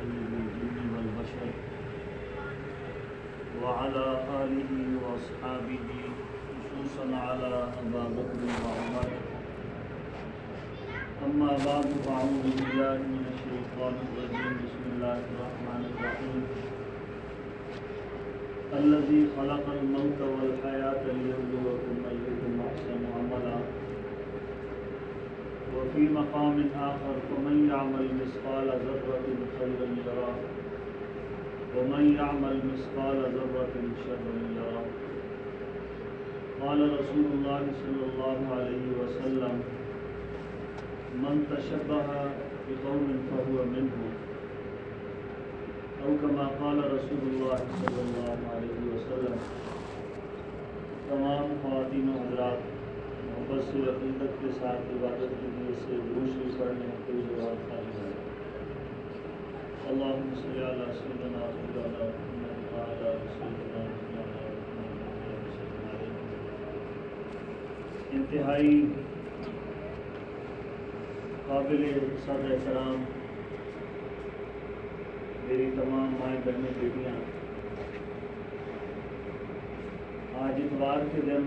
سيد الجن والبشر وعلى آله وأصحابه خصوصا على أبا بكر وعمر. أما بعد فأعوذ بالله من الشيطان الرجيم. بسم الله الرحمن الرحيم. الذي خلق الموت والحياة ليبلوكم أيكم أحسن عملا. وفي مقام آخر فمن يعمل مثقال ذرة خيرا يره ومن يعمل مثقال ذرة شرا يره. قال رسول الله صلى الله عليه وسلم من تشبه بقوم فهو منهم، او كما قال رسول اللہ صلی اللہ علیہ وسلم. تمام خواتین و حضرات، محبت سے عقیدت کے ساتھ عبادت کی نیت سے درود شریف پڑھنے کے جواب خالی ہے. اللہم صلی علی سیدنا مولانا محمد وعلی سیدنا مولانا محمد. انتہائی قابل صدر احترام میری تمام مائیں بہنیں بیٹیاں، آج اتوار کے دن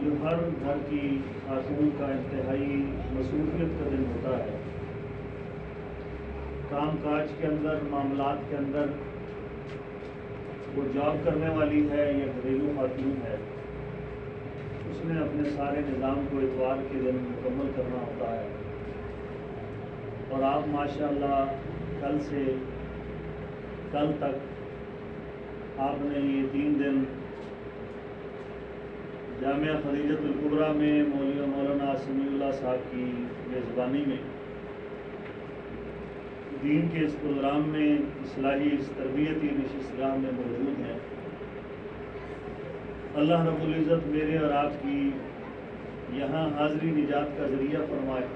جو ہر گھر کی خاتون کا انتہائی مصروفیت کا دن ہوتا ہے. کام کاج کے اندر، معاملات کے اندر وہ جاب کرنے والی ہے یا گھریلو خاتون ہے، اس نے اپنے سارے نظام کو اتوار کے دن مکمل کرنا ہوتا ہے. اور آپ ماشاءاللہ کل سے کل تک آپ نے یہ 3 دن جامعہ خدیجۃ الکبریٰ میں مولانا سمیع اللہ صاحب کی میزبانی میں دین کے اس پروگرام میں، اصلاحی اس تربیتی نشستگاہ میں موجود ہیں. اللہ رب العزت میرے اور آپ کی یہاں حاضری نجات کا ذریعہ فرمائے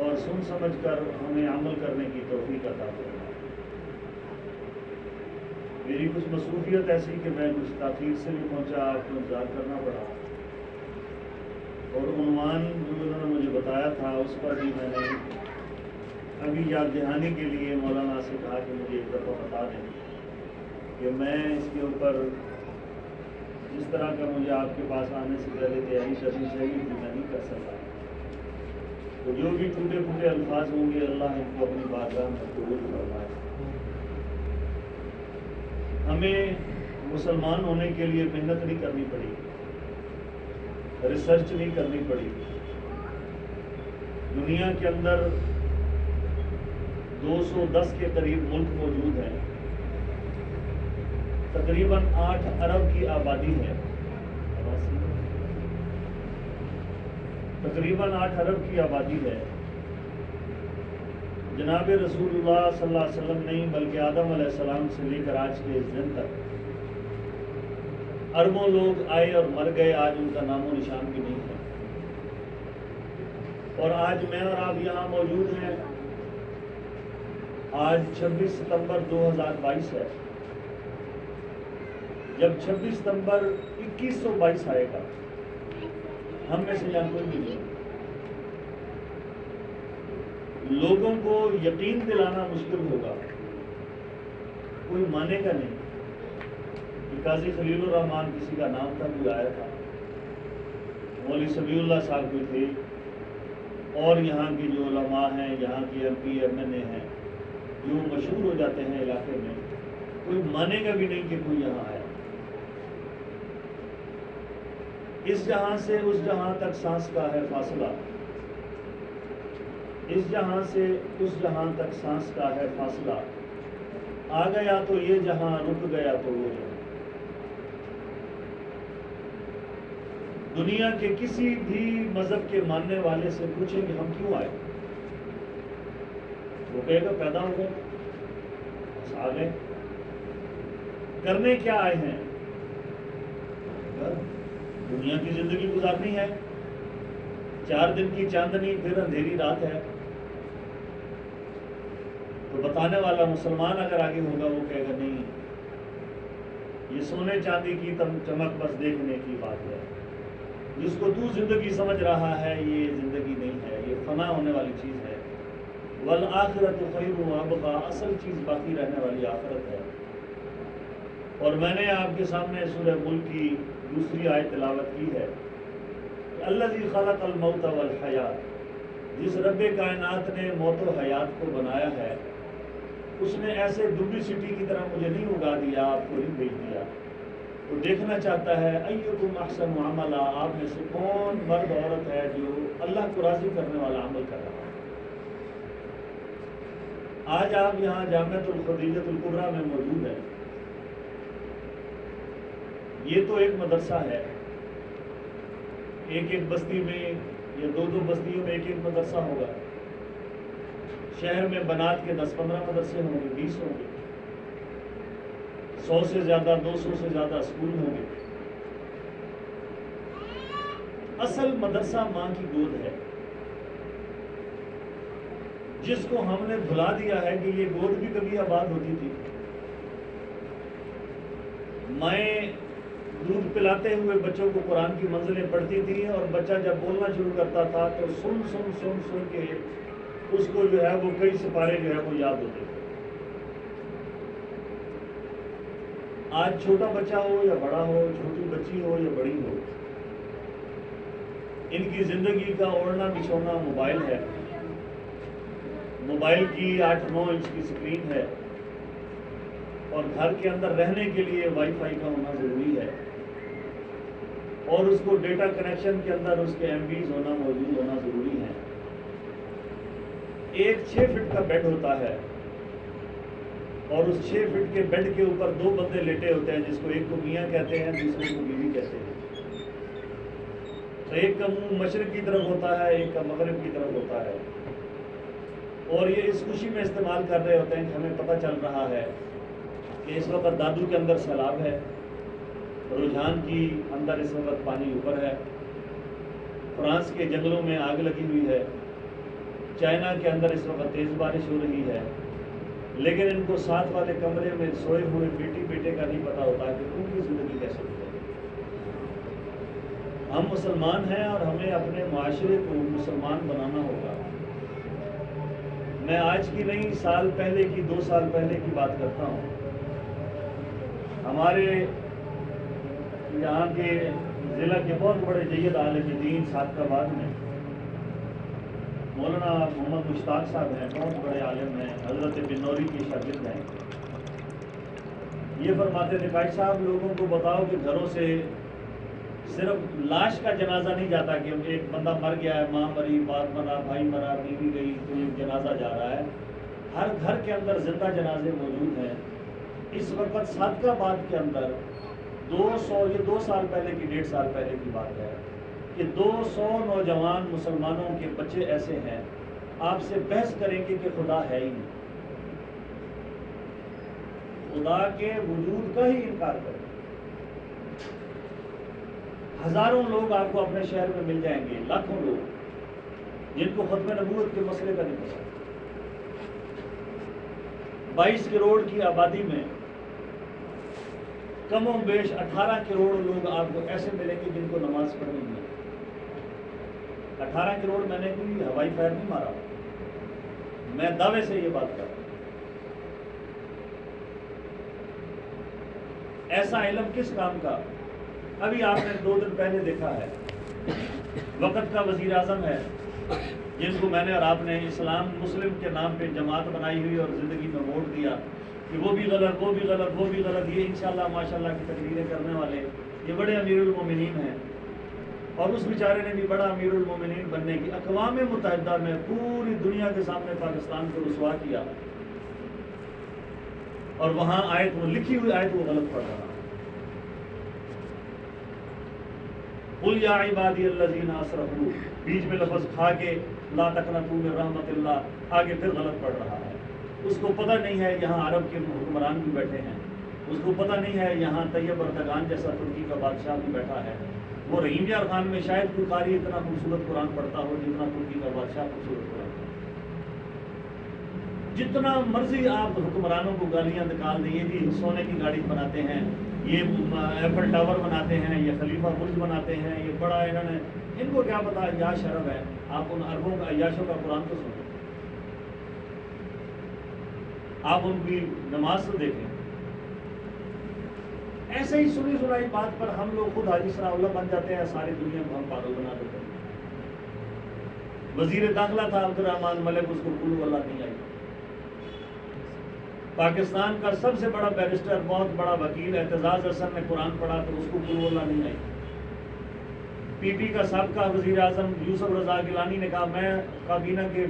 اور سن سمجھ کر ہمیں عمل کرنے کی توفیق عطا فرمائے. میری کچھ مصروفیت ایسی کہ میں کچھ تاخیر سے بھی پہنچا، آپ کو انتظار کرنا پڑا، اور عنوان جو انہوں نے مجھے بتایا تھا اس پر بھی میں نے ابھی یاد دہانی کے لیے مولانا سے کہا کہ مجھے ایک دفعہ بتا دیں کہ میں اس کے اوپر جس طرح کا مجھے آپ کے پاس آنے سے پہلے تیاری کرنی چاہیے تھی میں نہیں کر سکتا. تو جو بھی ٹوٹے پھوٹے الفاظ ہوں گے اللہ ان کو اپنی بارگاہ میں قبول فرمائے. ہمیں مسلمان ہونے کے لیے محنت نہیں کرنی پڑی، ریسرچ نہیں کرنی پڑی. دنیا کے اندر 210 کے قریب ملک موجود ہیں، تقریباً 8 ارب کی آبادی ہے. تقریباً 8 ارب کی آبادی ہے. جناب رسول اللہ صلی اللہ علیہ وسلم نہیں بلکہ آدم علیہ السلام سے لے کر آج کے اس دن تک اربوں لوگ آئے اور مر گئے، آج ان کا نام و نشان بھی نہیں ہے. اور آج میں اور آپ یہاں موجود ہیں. آج 26 ستمبر 2022 ہے. جب 26 ستمبر 2122 آئے گا ہم میں سے یہاں کوئی بھی نہیں. لوگوں کو یقین دلانا مشکل ہوگا، کوئی مانے گا نہیں کہ قاضی خلیل الرحمان کسی کا نام تھا، کوئی آیا تھا، مولوی سمیع اللہ صاحب کوئی تھے، اور یہاں کی جو علماء ہیں، یہاں کی MP MNA ہیں جو مشہور ہو جاتے ہیں علاقے میں، کوئی مانے گا بھی نہیں کہ کوئی یہاں آیا. اس جہاں سے اس جہاں تک سانس کا ہے فاصلہ، اس جہاں سے اس جہاں تک سانس کا ہے فاصلہ. آ گیا تو یہ جہاں، رک گیا تو وہ جہاں. دنیا کے کسی بھی مذہب کے ماننے والے سے پوچھیں کہ ہم کیوں آئے، وہ کہے گا پیدا ہو گئے، بس آ گئے. کرنے کیا آئے ہیں؟ دنیا کی زندگی گزارنی ہے. 4 دن کی چاندنی پھر اندھیری رات ہے. تو بتانے والا مسلمان اگر آگے ہوگا وہ کہے گا نہیں، یہ سونے چاندی کی چمک بس دیکھنے کی بات ہے. جس کو تو زندگی سمجھ رہا ہے یہ زندگی نہیں ہے، یہ فنا ہونے والی چیز ہے. والآخرۃ خیر وابقیٰ، اصل چیز باقی رہنے والی آخرت ہے۔ اور میں نے آپ کے سامنے سورہ ملک کی دوسری آیت تلاوت کی ہے، الذی خلق الموت والحیات، جس رب کائنات نے موت و حیات کو بنایا ہے، اس نے ایسے دبلی سٹی کی طرح مجھے نہیں اگا دیا، آپ کو نہیں بھیج دیا، تو دیکھنا چاہتا ہے ایکم احسن عملا، آپ میں سے کون مرد عورت ہے جو اللہ کو راضی کرنے والا عمل کر رہا ہے۔ آج آپ یہاں جامعۃ الخدیجۃ الکبریٰ میں موجود ہیں، یہ تو ایک مدرسہ ہے، ایک بستی میں یا دو بستیوں میں ایک مدرسہ ہوگا، شہر میں بنات کے 10-15 مدرسے ہوں گے، 20 ہوں گے، 100 سے زیادہ 200 سے زیادہ اسکول ہوں گے۔ اصل مدرسہ ماں کی گود ہے، جس کو ہم نے بھلا دیا ہے کہ یہ گود بھی کبھی آباد ہوتی تھی۔ مائیں دودھ پلاتے ہوئے بچوں کو قرآن کی منزلیں پڑھتی تھیں، اور بچہ جب بولنا شروع کرتا تھا تو سن سن سن سن کے اس کو جو ہے وہ کئی سپارے جو ہے وہ یاد ہوتے تھے۔ آج چھوٹا بچہ ہو یا بڑا ہو، چھوٹی بچی ہو یا بڑی ہو، ان کی زندگی کا اوڑھنا بچھونا موبائل ہے، موبائل کی 8-9 انچ کی اسکرین ہے، اور گھر کے اندر رہنے کے لیے وائی فائی کا ہونا ضروری ہے، اور اس کو ڈیٹا کنیکشن کے اندر اس کے ایم بیز ہونا موجود ہونا ضروری ہے۔ ایک 6 فٹ کا بیڈ ہوتا ہے، اور اس 6 فٹ کے بیڈ کے اوپر 2 بندے لیٹے ہوتے ہیں، جس کو ایک کو میاں کہتے ہیں، دوسرے کو بیوی کہتے ہیں۔ تو ایک کا منہ مشرق کی طرف ہوتا ہے، ایک کا مغرب کی طرف ہوتا ہے، اور یہ اس خوشی میں استعمال کر رہے ہوتے ہیں کہ ہمیں پتہ چل رہا ہے کہ اس وقت دادو کے اندر سیلاب ہے، رجحان کی اندر اس وقت پانی اوپر ہے، فرانس کے جنگلوں میں آگ لگی ہوئی ہے، چائنا کے اندر اس وقت تیز بارش ہو رہی ہے، لیکن ان کو ساتھ والے کمرے میں سوئے ہوئے بیٹی بیٹے کا نہیں پتا ہوتا کہ ان کی زندگی کیسے گزرے۔ ہم مسلمان ہیں اور ہمیں اپنے معاشرے کو مسلمان بنانا ہوگا۔ میں آج کی نہیں، سال پہلے کی، 2 سال پہلے کی بات کرتا ہوں۔ ہمارے یہاں کے ضلع کے بہت بڑے جید عالم دین سعادتآباد میں مولانا محمد مشتاق صاحب ہیں، بہت بڑے عالم ہیں، حضرت بنوری کی شاگرد ہیں۔ یہ فرماتے تھے قائد صاحب لوگوں کو بتاؤ کہ گھروں سے صرف لاش کا جنازہ نہیں جاتا کہ ایک بندہ مر گیا ہے، ماں مری، باپ مرا، بھائی مرا، بیوی گئی، تو ایک جنازہ جا رہا ہے۔ ہر گھر کے اندر زندہ جنازے موجود ہیں۔ اس وقت صادقآباد کے اندر 200، یہ 2 سال پہلے کی، 1.5 سال پہلے کی بات ہے، کہ 200 نوجوان مسلمانوں کے بچے ایسے ہیں، آپ سے بحث کریں گے کہ خدا ہے ہی نہیں، خدا کے وجود کا ہی انکار کریں۔ ہزاروں لوگ آپ کو اپنے شہر میں مل جائیں گے، لاکھوں لوگ جن کو ختم نبوت کے مسئلے کا نہیں پتا۔ 22 کروڑ کی آبادی میں کم و بیش 18 کروڑ لوگ آپ کو ایسے ملیں گے جن کو نماز پڑھنی ہے۔ 18 کروڑ میں نے کوئی ہوائی فائر نہیں مارا، میں دعوے سے یہ بات کر رہا ہوں۔ ایسا علم کس کام کا؟ ابھی آپ نے 2 دن پہلے دیکھا ہے، وقت کا وزیر اعظم ہے، جن کو میں نے اور آپ نے اسلام مسلم کے نام پہ جماعت بنائی ہوئی اور زندگی میں ووٹ دیا کہ وہ بھی غلط، وہ بھی غلط، وہ بھی غلط، یہ انشاءاللہ ماشاءاللہ کی تقریریں کرنے والے یہ بڑے امیر المومنین ہیں، اور اس بیچارے نے بھی بڑا امیر المومنین بننے کی اقوام متحدہ میں پوری دنیا کے سامنے پاکستان کو رسوا کیا، اور وہاں آیت، وہ لکھی ہوئی آیت وہ غلط پڑھ رہا۔ قل یا عبادی الذین اسرفوا، بیچ میں لفظ کھا کے لا تقنطوا من رحمت اللہ، آگے پھر غلط پڑھ رہا ہے۔ اس کو پتہ نہیں ہے یہاں عرب کے حکمران بھی بیٹھے ہیں، اس کو پتہ نہیں ہے یہاں طیب اردگان جیسا ترکی کا بادشاہ بھی بیٹھا ہے۔ وہ رحیم یار خان میں شاید کوئی قاری اتنا خوبصورت قرآن پڑھتا ہو جتنا ترکی کا بادشاہ خوبصورت قرآن پڑھتا ہے۔ جتنا مرضی آپ حکمرانوں کو گالیاں نکال دیں، یہ بھی سونے کی گاڑی بناتے ہیں، یہ ایفل ٹاور بناتے ہیں، یہ خلیفہ برج بناتے ہیں، یہ بڑا انہوں نے، ان کو کیا پتا عیاش عرب ہے۔ آپ ان عربوں کا عیاشوں کا قرآن تو سنیں، آپ ان کی نماز تو دیکھیں. ایسے ہی سنی سنائی بات پر ہم لوگ خود حاجی ثناء اللہ بن جاتے ہیں, ساری دنیا کو ہم پاگل بنا دیتے ہیں. وزیر داخلہ تھا عبد الرحمان ملک, اس کو قل اللہ نہیں آئی. پاکستان کا سب سے بڑا بیرسٹر, بہت بڑا وکیل اعتزاز حسن نے قرآن پڑھا تو اس کو قل اللہ نہیں آئی. پی پی کا سابقہ وزیر اعظم یوسف رضا گیلانی نے کہا میں کابینہ کے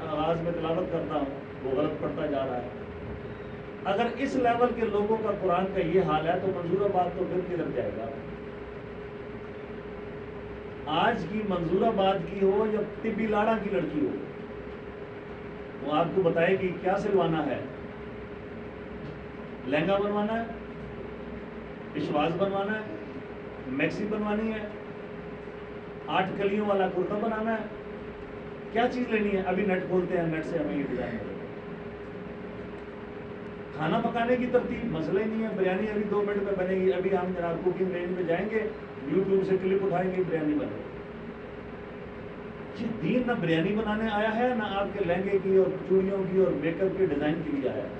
آغاز میں تلاوت کرتا ہوں, وہ غلط پڑھتا جا رہا ہے. اگر اس لیول کے لوگوں کا قرآن کا یہ حال ہے تو منظور آباد تو پھر کدھر جائے گا؟ آج کی منظور آباد کی ہو یا طبی لاڑا کی لڑکی ہو, وہ آپ کو بتائے گی کیا سلوانا ہے. لہنگا بنوانا ہے, پشواز بنوانا ہے, میکسی بنوانی ہے, 8 کلیوں والا کرتا بنانا ہے, کیا چیز لینی ہے. ابھی نیٹ کھولتے ہیں, نیٹ سے ہمیں یہ ڈیزائن ملے گا. کھانا پکانے کی ترتیب مسئلہ ہی نہیں ہے. بریانی ابھی 2 منٹ میں بنے گی. ابھی ہم جناب کوکنگ رینج میں جائیں گے, یوٹیوب سے کلپ اٹھائیں گے, بریانی بنے گی. یہ دین نہ بریانی بنانے آیا ہے, نہ آپ کے لہنگے کی اور چوڑیوں کی اور میک اپ کے ڈیزائن کے لیے آیا ہے.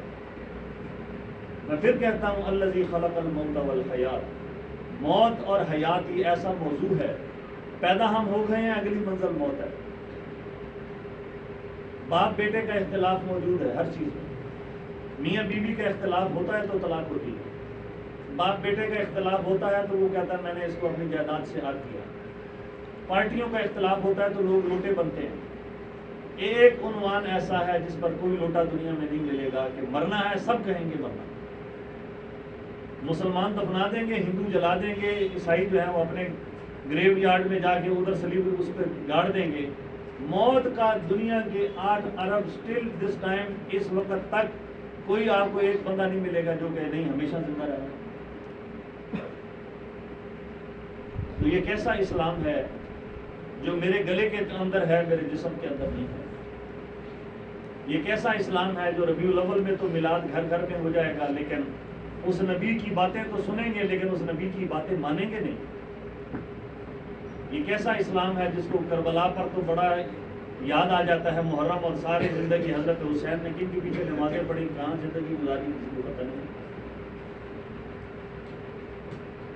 میں پھر کہتا ہوں الذی خلق الموت والحیات, موت اور حیات یہ ایسا موضوع ہے. پیدا ہم ہو گئے ہیں, اگلی منزل موت ہے. باپ بیٹے کا اختلاف موجود ہے ہر چیز میں. میاں بیوی کا اختلاف ہوتا ہے تو طلاق ہوتی ہے. باپ بیٹے کا اختلاف ہوتا ہے تو وہ کہتا ہے میں نے اس کو اپنی جائیداد سے حق کیا. پارٹیوں کا اختلاف ہوتا ہے تو لوگ لوٹے بنتے ہیں. ایک عنوان ایسا ہے جس پر کوئی لوٹا دنیا میں نہیں ملے گا کہ مرنا ہے, سب کہیں گے مرنا. مسلمان دفنا دیں گے, ہندو جلا دیں گے, عیسائی جو ہیں وہ اپنے گریو یارڈ میں جا کے ادھر سلیب اس پہ گاڑ دیں گے. موت کا دنیا کے 8 ارب سٹل دس ٹائم, اس وقت تک کوئی آپ کو ایک بندہ نہیں ملے گا جو کہ نہیں ہمیشہ زندہ رہا. تو یہ کیسا اسلام ہے جو میرے گلے کے اندر ہے, میرے جسم کے اندر نہیں ہے. یہ کیسا اسلام ہے جو ربیع الاول میں تو میلاد گھر گھر میں ہو جائے گا, لیکن اس نبی کی باتیں تو سنیں گے لیکن اس نبی کی باتیں مانیں گے نہیں. یہ کیسا اسلام ہے جس کو کربلا پر تو بڑا یاد آ جاتا ہے محرم, اور ساری زندگی حضرت حسین نے کن کے پیچھے نمازیں پڑھی, کہاں زندگی گزاری کسی کو پتہ نہیں.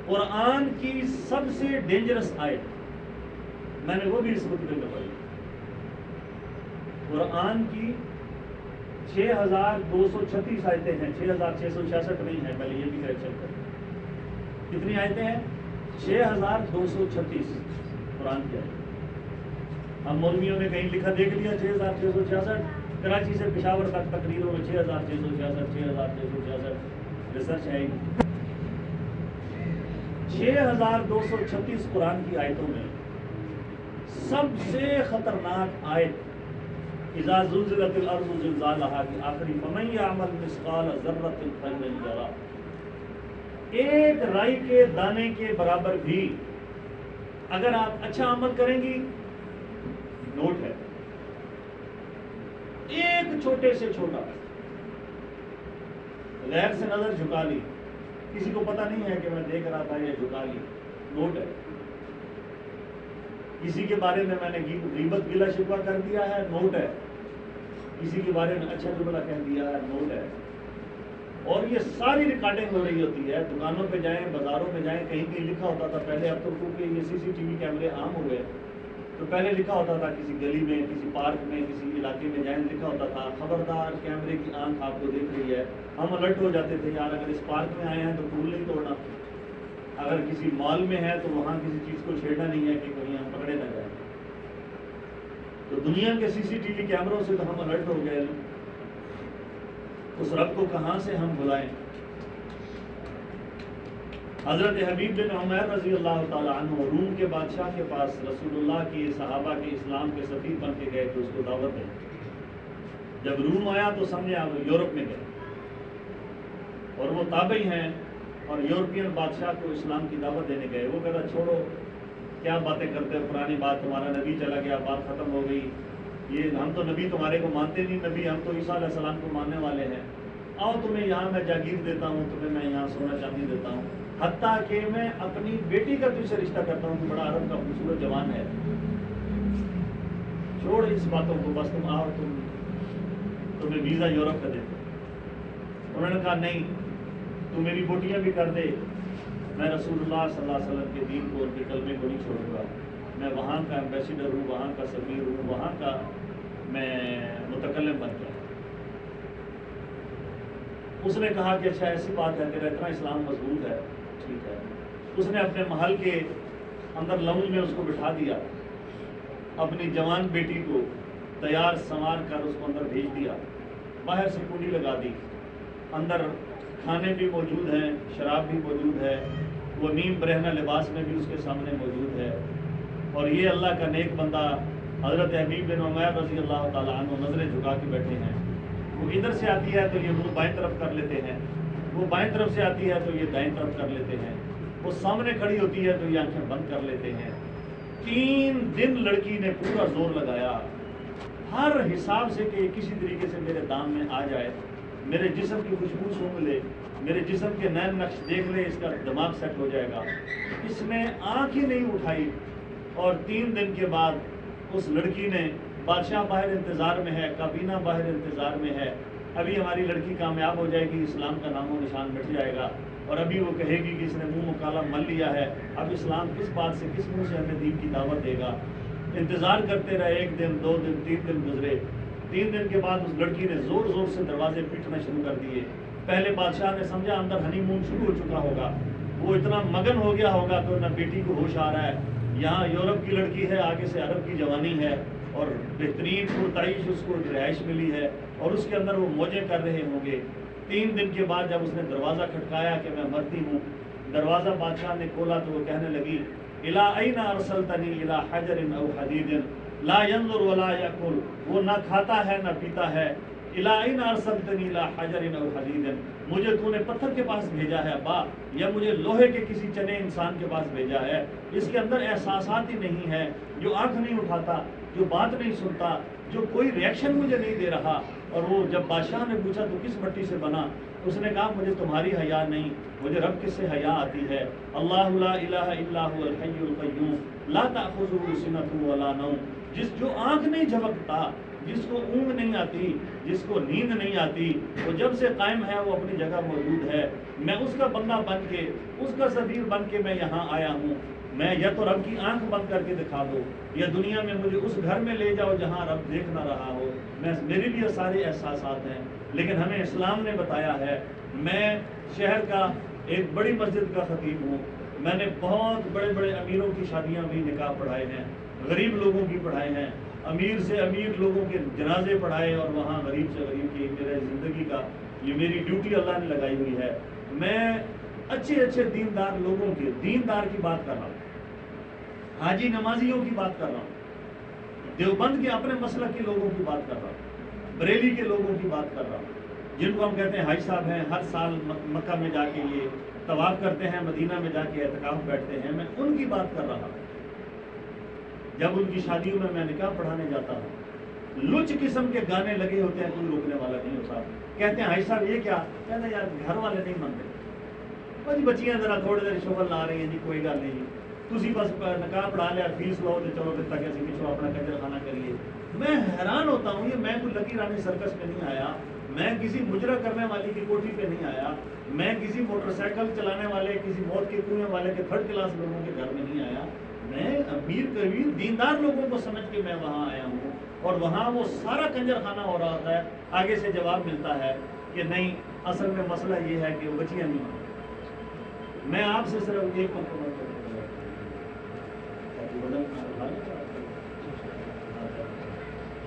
قرآن کی سب سے ڈینجرس آیت میں نے وہ بھی اس خطبے میں پڑھی. قرآن کی 6236 آیتیں ہیں, 6666 نہیں ہے, پہلے یہ بھی کریکشن کریں. کتنی آیتیں ہیں؟ 6236 قرآن کی آیتیں. ہم مولویوں نے کہیں لکھا دیکھ لیا 6666, کراچی سے پشاور تک تقریروں میں 6666 6666 ریسرچ ہے. 6236 قرآن کی آیتوں میں سب سے خطرناک آیت اذا زلزلت الارض زلزالها کی آخری فمن یعمل مثقال ذرۃ خیرا یرہ. ایک رائی کے دانے کے برابر بھی اگر آپ اچھا عمل کریں گی, نوٹ ہے, ایک چھوٹے سے چھوٹا, غیر سے نظر جھکا لی, کسی کو پتہ نہیں ہے کہ میں دیکھ رہا تھا, یہ جھکا لی, نوٹ ہے. کسی کے بارے میں نے غیبت گلہ شکوہ کر دیا ہے, نوٹ ہے. کسی کے بارے میں اچھا جملہ کہہ دیا ہے, نوٹ ہے. اور یہ ساری ریکارڈنگ ہو رہی ہوتی ہے. دکانوں پہ جائیں, بازاروں میں جائیں, کہیں کہیں لکھا ہوتا تھا پہلے, اب تو کیونکہ یہ CCTV کیمرے عام ہو گئے, تو پہلے لکھا ہوتا تھا کسی گلی میں, کسی پارک میں, کسی علاقے میں جائیں, لکھا ہوتا تھا خبردار کیمرے کی آنکھ آپ کو دیکھ رہی ہے. ہم الرٹ ہو جاتے تھے, یار اگر اس پارک میں آئے ہیں تو پھول نہیں توڑنا, اگر کسی مال میں ہے تو وہاں کسی چیز کو چھیڑنا نہیں ہے کہ کہیں ہم پکڑے نہ جائیں. تو دنیا کے CCTV کیمروں سے تو ہم الرٹ ہو گئے. اس رب کو کہاں سے ہم بلائیں. حضرت حبیب بن عمیر رضی اللہ تعالیٰ عنہ روم کے بادشاہ کے پاس رسول اللہ کی صحابہ کے اسلام کے سفیر بن کے گئے کہ اس کو دعوت دیں. جب روم آیا تو سمجھے آپ یورپ میں گئے, اور وہ تابعی ہیں اور یورپین بادشاہ کو اسلام کی دعوت دینے گئے. وہ کہتا چھوڑو, کیا باتیں کرتے ہو, پرانی بات, تمہارا نبی چلا گیا, بات ختم ہو گئی, یہ ہم تو نبی تمہارے کو مانتے نہیں, نبی ہم تو عیسیٰ علیہ السلام کو ماننے والے ہیں. آؤ تمہیں یہاں میں جاگیر دیتا ہوں, تمہیں میں یہاں سونا چاندی دیتا ہوں, حتیٰ کہ میں اپنی بیٹی کا تجھ سے رشتہ کرتا ہوں کہ بڑا عرب کا خوبصورت جوان ہے. چھوڑ اس باتوں کو, بس تم آؤ, تمہیں ویزا یورپ کا دیتے. انہوں نے کہا نہیں تو میری بوٹیاں بھی کر دے، میں رسول اللہ صلی اللہ علیہ وسلم کے دین کو، ان کے کلمے کو نہیں چھوڑوں گا، میں وہاں کا ایمبیسیڈر ہوں، وہاں کا سفیر ہوں، وہاں کا میں متکلم بن گیا۔ اس نے کہا کہ اچھا ایسی بات ہے، میرا اتنا اسلام مضبوط ہے، ٹھیک ہے۔ اس نے اپنے محل کے اندر لاؤنج میں اس کو بٹھا دیا، اپنی جوان بیٹی کو تیار سنوار کر اس کو اندر بھیج دیا، باہر سے کنڈی لگا دی، اندر کھانے بھی موجود ہیں، شراب بھی موجود ہے، وہ نیم برہنہ لباس میں بھی اس کے سامنے موجود ہے، اور یہ اللہ کا نیک بندہ حضرت حبیب بن عمیر رضی اللہ تعالیٰ عنہ نظریں جھکا کے بیٹھے ہیں۔ وہ ادھر سے آتی ہے تو یہ منہ بائیں طرف کر لیتے ہیں، وہ بائیں طرف سے آتی ہے تو یہ دائیں طرف کر لیتے ہیں، وہ سامنے کھڑی ہوتی ہے تو یہ آنکھیں بند کر لیتے ہیں۔ 3 دن لڑکی نے پورا زور لگایا ہر حساب سے کہ کسی طریقے سے میرے دام میں آ جائے، میرے جسم کی خوشبو سونگھ لے، میرے جسم کے نین نقش دیکھ لے، اس کا دماغ سیٹ ہو جائے گا۔ اس نے آنکھ ہی نہیں اٹھائی، اور 3 دن کے بعد اس لڑکی نے، بادشاہ باہر انتظار میں ہے، کابینہ باہر انتظار میں ہے، ابھی ہماری لڑکی کامیاب ہو جائے گی، اسلام کا نام و نشان مٹ جائے گا، اور ابھی وہ کہے گی کہ اس نے منہ مکالا مل لیا ہے، اب اسلام کس بات سے، کس منہ سے ہمیں دین کی دعوت دے گا۔ انتظار کرتے رہے، 1 دن 2 دن 3 دن گزرے۔ 3 دن کے بعد اس لڑکی نے زور زور سے دروازے پیٹنا شروع کر دیے۔ پہلے بادشاہ نے سمجھا اندر ہنی مون شروع ہو چکا ہوگا، وہ اتنا مگن ہو گیا ہوگا تو نہ بیٹی کو ہوش آ رہا ہے، یہاں یورپ کی لڑکی ہے، آگے سے عرب کی جوانی ہے، اور بہترین پرتعیش اس کو رہائش ملی ہے، اور اس کے اندر وہ موجیں کر رہے ہوں گے۔ 3 دن کے بعد جب اس نے دروازہ کھٹکایا کہ میں مرتی ہوں، دروازہ بادشاہ نے کھولا تو وہ کہنے لگی الی این ارسلتنی الی حجر او حدید لا ینظر ولا یاکل، وہ نہ کھاتا ہے نہ پیتا ہے۔ الی این ارسلتنی الی حجر او حدید، مجھے تو نے پتھر کے پاس بھیجا ہے ابا، یا مجھے لوہے کے کسی چنے انسان کے پاس بھیجا ہے؟ اس کے اندر احساسات ہی نہیں ہے، جو آنکھ نہیں اٹھاتا، جو بات نہیں سنتا، جو کوئی ریئیکشن مجھے نہیں دے رہا۔ اور وہ جب بادشاہ نے پوچھا تو کس مٹی سے بنا، اس نے کہا مجھے تمہاری حیا نہیں، مجھے رب کس سے حیا آتی ہے۔ اللہ لا الہ الا هو الحی القیوم لا تأخذہ سنۃ ولا نوم، جو آنکھ نہیں جھپکتا، جس کو اونگ نہیں آتی، جس کو نیند نہیں آتی، وہ جب سے قائم ہے وہ اپنی جگہ موجود ہے۔ میں اس کا بندہ بن کے، اس کا سفیر بن کے میں یہاں آیا ہوں۔ میں یا تو رب کی آنکھ بند کر کے دکھا دو، یا دنیا میں مجھے اس گھر میں لے جاؤ جہاں رب دیکھ نہ رہا ہو۔ میرے لیے سارے احساسات ہیں، لیکن ہمیں اسلام نے بتایا ہے۔ میں شہر کا ایک بڑی مسجد کا خطیب ہوں، میں نے بہت بڑے بڑے امیروں کی شادیاں بھی نکاح پڑھائے ہیں، غریب لوگوں کی پڑھائے ہیں، امیر سے امیر لوگوں کے جنازے پڑھائے، اور وہاں غریب سے غریب کی میرے زندگی کا یہ میری ڈیوٹی اللہ نے لگائی ہوئی ہے۔ میں اچھے اچھے دیندار لوگوں کے، دیندار کی بات کر رہا ہوں، حاجی نمازیوں کی بات کر رہا ہوں، دیوبند کے اپنے مسلک کے لوگوں کی بات کر رہا ہوں، بریلی کے لوگوں کی بات کر رہا ہوں، جن کو ہم کہتے ہیں حاج صاحب ہیں، ہر سال مکہ میں جا کے یہ طواف کرتے ہیں، مدینہ میں جا کے اعتکاف بیٹھتے ہیں، میں ان کی بات کر رہا ہوں۔ جب ان کی شادیوں میں میں نکاح پڑھانے جاتا ہوں، لچ قسم کے گانے لگے ہوتے ہیں، کوئی روکنے والا نہیں ہوتا۔ کہتے ہیں حاج صاحب یہ کیا؟ کہتے ہیں یار گھر والے نہیں مانتے، جی بچیاں ذرا تھوڑے دیر شغل لا رہی ہیں جی، کوئی گل نہیں جی، تسی بس نکاح پڑھا لیا، فیس لو تو چلو پھر تک اسی پچھو اپنا کنجر خانہ کریے۔ میں حیران ہوتا ہوں، یہ میں کوئی لکی رانی سرکس میں نہیں آیا، میں کسی مجرا کرنے والی کی کوٹھی پہ نہیں آیا، میں کسی موٹر سائیکل چلانے والے، کسی موت کے کنویں والے کے 3rd کلاس لوگوں کے گھر میں نہیں آیا، میں امیر کبیر دیندار لوگوں کو سمجھ کے میں وہاں آیا ہوں، اور وہاں وہ سارا کنجر خانہ ہو رہا ہوتا ہے۔ آگے سے جواب ملتا ہے کہ نہیں، اصل میں مسئلہ یہ ہے کہ وہ بچیاں نہیں مانتی۔ میں آپ سے صرف ایک مرتبہ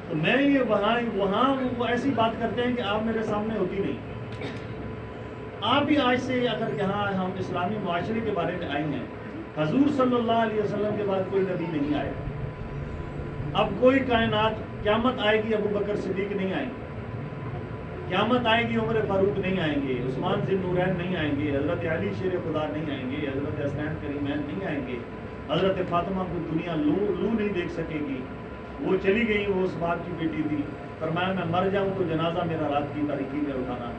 تو میں یہ وہاں وہ ایسی بات کرتے ہیں کہ آپ میرے سامنے ہوتی نہیں۔ آپ بھی آج سے اگر یہاں ہم اسلامی معاشرے کے بارے میں آئے ہیں، حضور صلی اللہ علیہ وسلم کے بعد کوئی نبی نہیں آئے، اب کوئی کائنات، قیامت آئے گی ابو بکر صدیق نہیں آئیں گے، قیامت آئے گی عمر فاروق نہیں آئیں گے، عثمان ذی النورین نہیں آئیں گے، حضرت علی شیر خدا نہیں آئیں گے، حضرت حسنین کریمین نہیں آئیں گے، حضرت فاطمہ کو دنیا لو نہیں دیکھ سکے گی، وہ چلی گئی، وہ اس باپ کی بیٹی تھی، فرمایا میں مر جاؤں تو جنازہ میرا رات کی تاریکی میں اٹھانا۔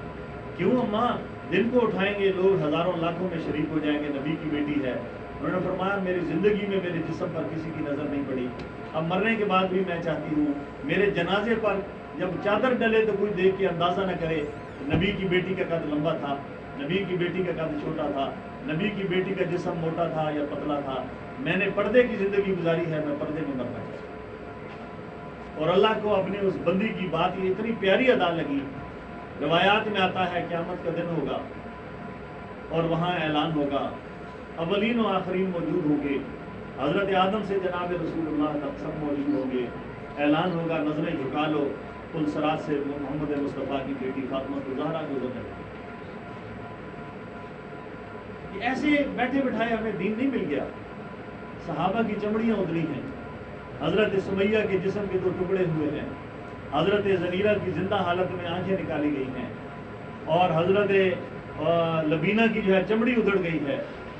کیوں اماں؟ دن کو اٹھائیں گے لوگ، ہزاروں لاکھوں میں شریک ہو جائیں گے، نبی کی بیٹی ہے۔ انہوں نے فرمایا میری زندگی میں میرے جسم پر کسی کی نظر نہیں پڑی، اب مرنے کے بعد بھی میں چاہتی ہوں میرے جنازے پر جب چادر ڈلے تو کوئی دیکھ کے اندازہ نہ کرے نبی کی بیٹی کا قد لمبا تھا، نبی کی بیٹی کا قد چھوٹا تھا، نبی کی بیٹی کا جسم موٹا تھا یا پتلا تھا۔ میں نے پردے کی زندگی گزاری ہے، میں پردے میں مرنا چاہتا ہوں۔ اور اللہ کو اپنی اس بندی کی بات یہ اتنی پیاری ادا لگی۔ روایات میں آتا ہے قیامت کا دن ہوگا اور وہاں اعلان ہوگا، اولین و آخرین موجود ہوں گے، حضرت آدم سے جناب رسول اللہ تک سب موجود ہوں گے۔ اعلان ہوگا، نظریں جھکا لو، پل صراط سے محمد مصطفیٰ کی بیٹی فاطمہ الزہرا گزر جائے۔ ایسے بیٹھے بٹھائے ہمیں دین نہیں مل گیا۔ صحابہ کی چمڑیاں ادری ہیں، حضرت سمیہ کے جسم کے 2 ٹکڑے ہوئے ہیں، حضرت زنیرہ کی زندہ حالت میں آنکھیں نکالی گئی ہیں، اور حضرت لبینہ کی جو ہے چمڑی ادھڑ گئی ہے،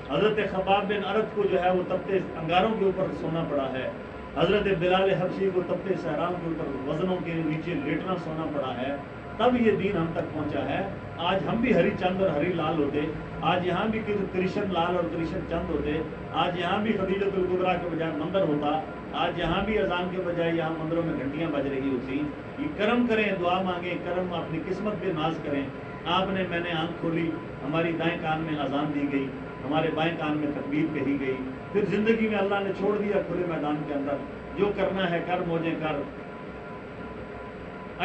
حضرت خباب بن ارد کو جو ہے وہ تپتے انگاروں کے اوپر سونا پڑا ہے، حضرت بلال حبشی کو تپتے صحراؤں کے اوپر وزنوں کے نیچے لیٹنا سونا پڑا ہے، تب یہ دین ہم تک پہنچا ہے۔ آج ہم بھی ہری چند اور ہری لال ہوتے، آج یہاں بھی کرشن لال اور کرشن چند ہوتے، آج یہاں بھی خدیجۃ الکبریٰ کے بجائے مندر ہوتا، آج یہاں بھی اذان کے بجائے یہاں مندروں میں گھنٹیاں بج رہی ہوتی۔ یہ کرم کریں، دعا مانگیں، کرم اپنی قسمت پہ ناز کریں۔ آپ نے، میں نے آنکھ کھولی، ہماری دائیں کان میں اذان دی گئی، ہمارے بائیں کان میں تکبیر کہی گئی، پھر زندگی میں اللہ نے چھوڑ دیا کھلے میدان کے اندر، جو کرنا ہے کر، موجیں کر۔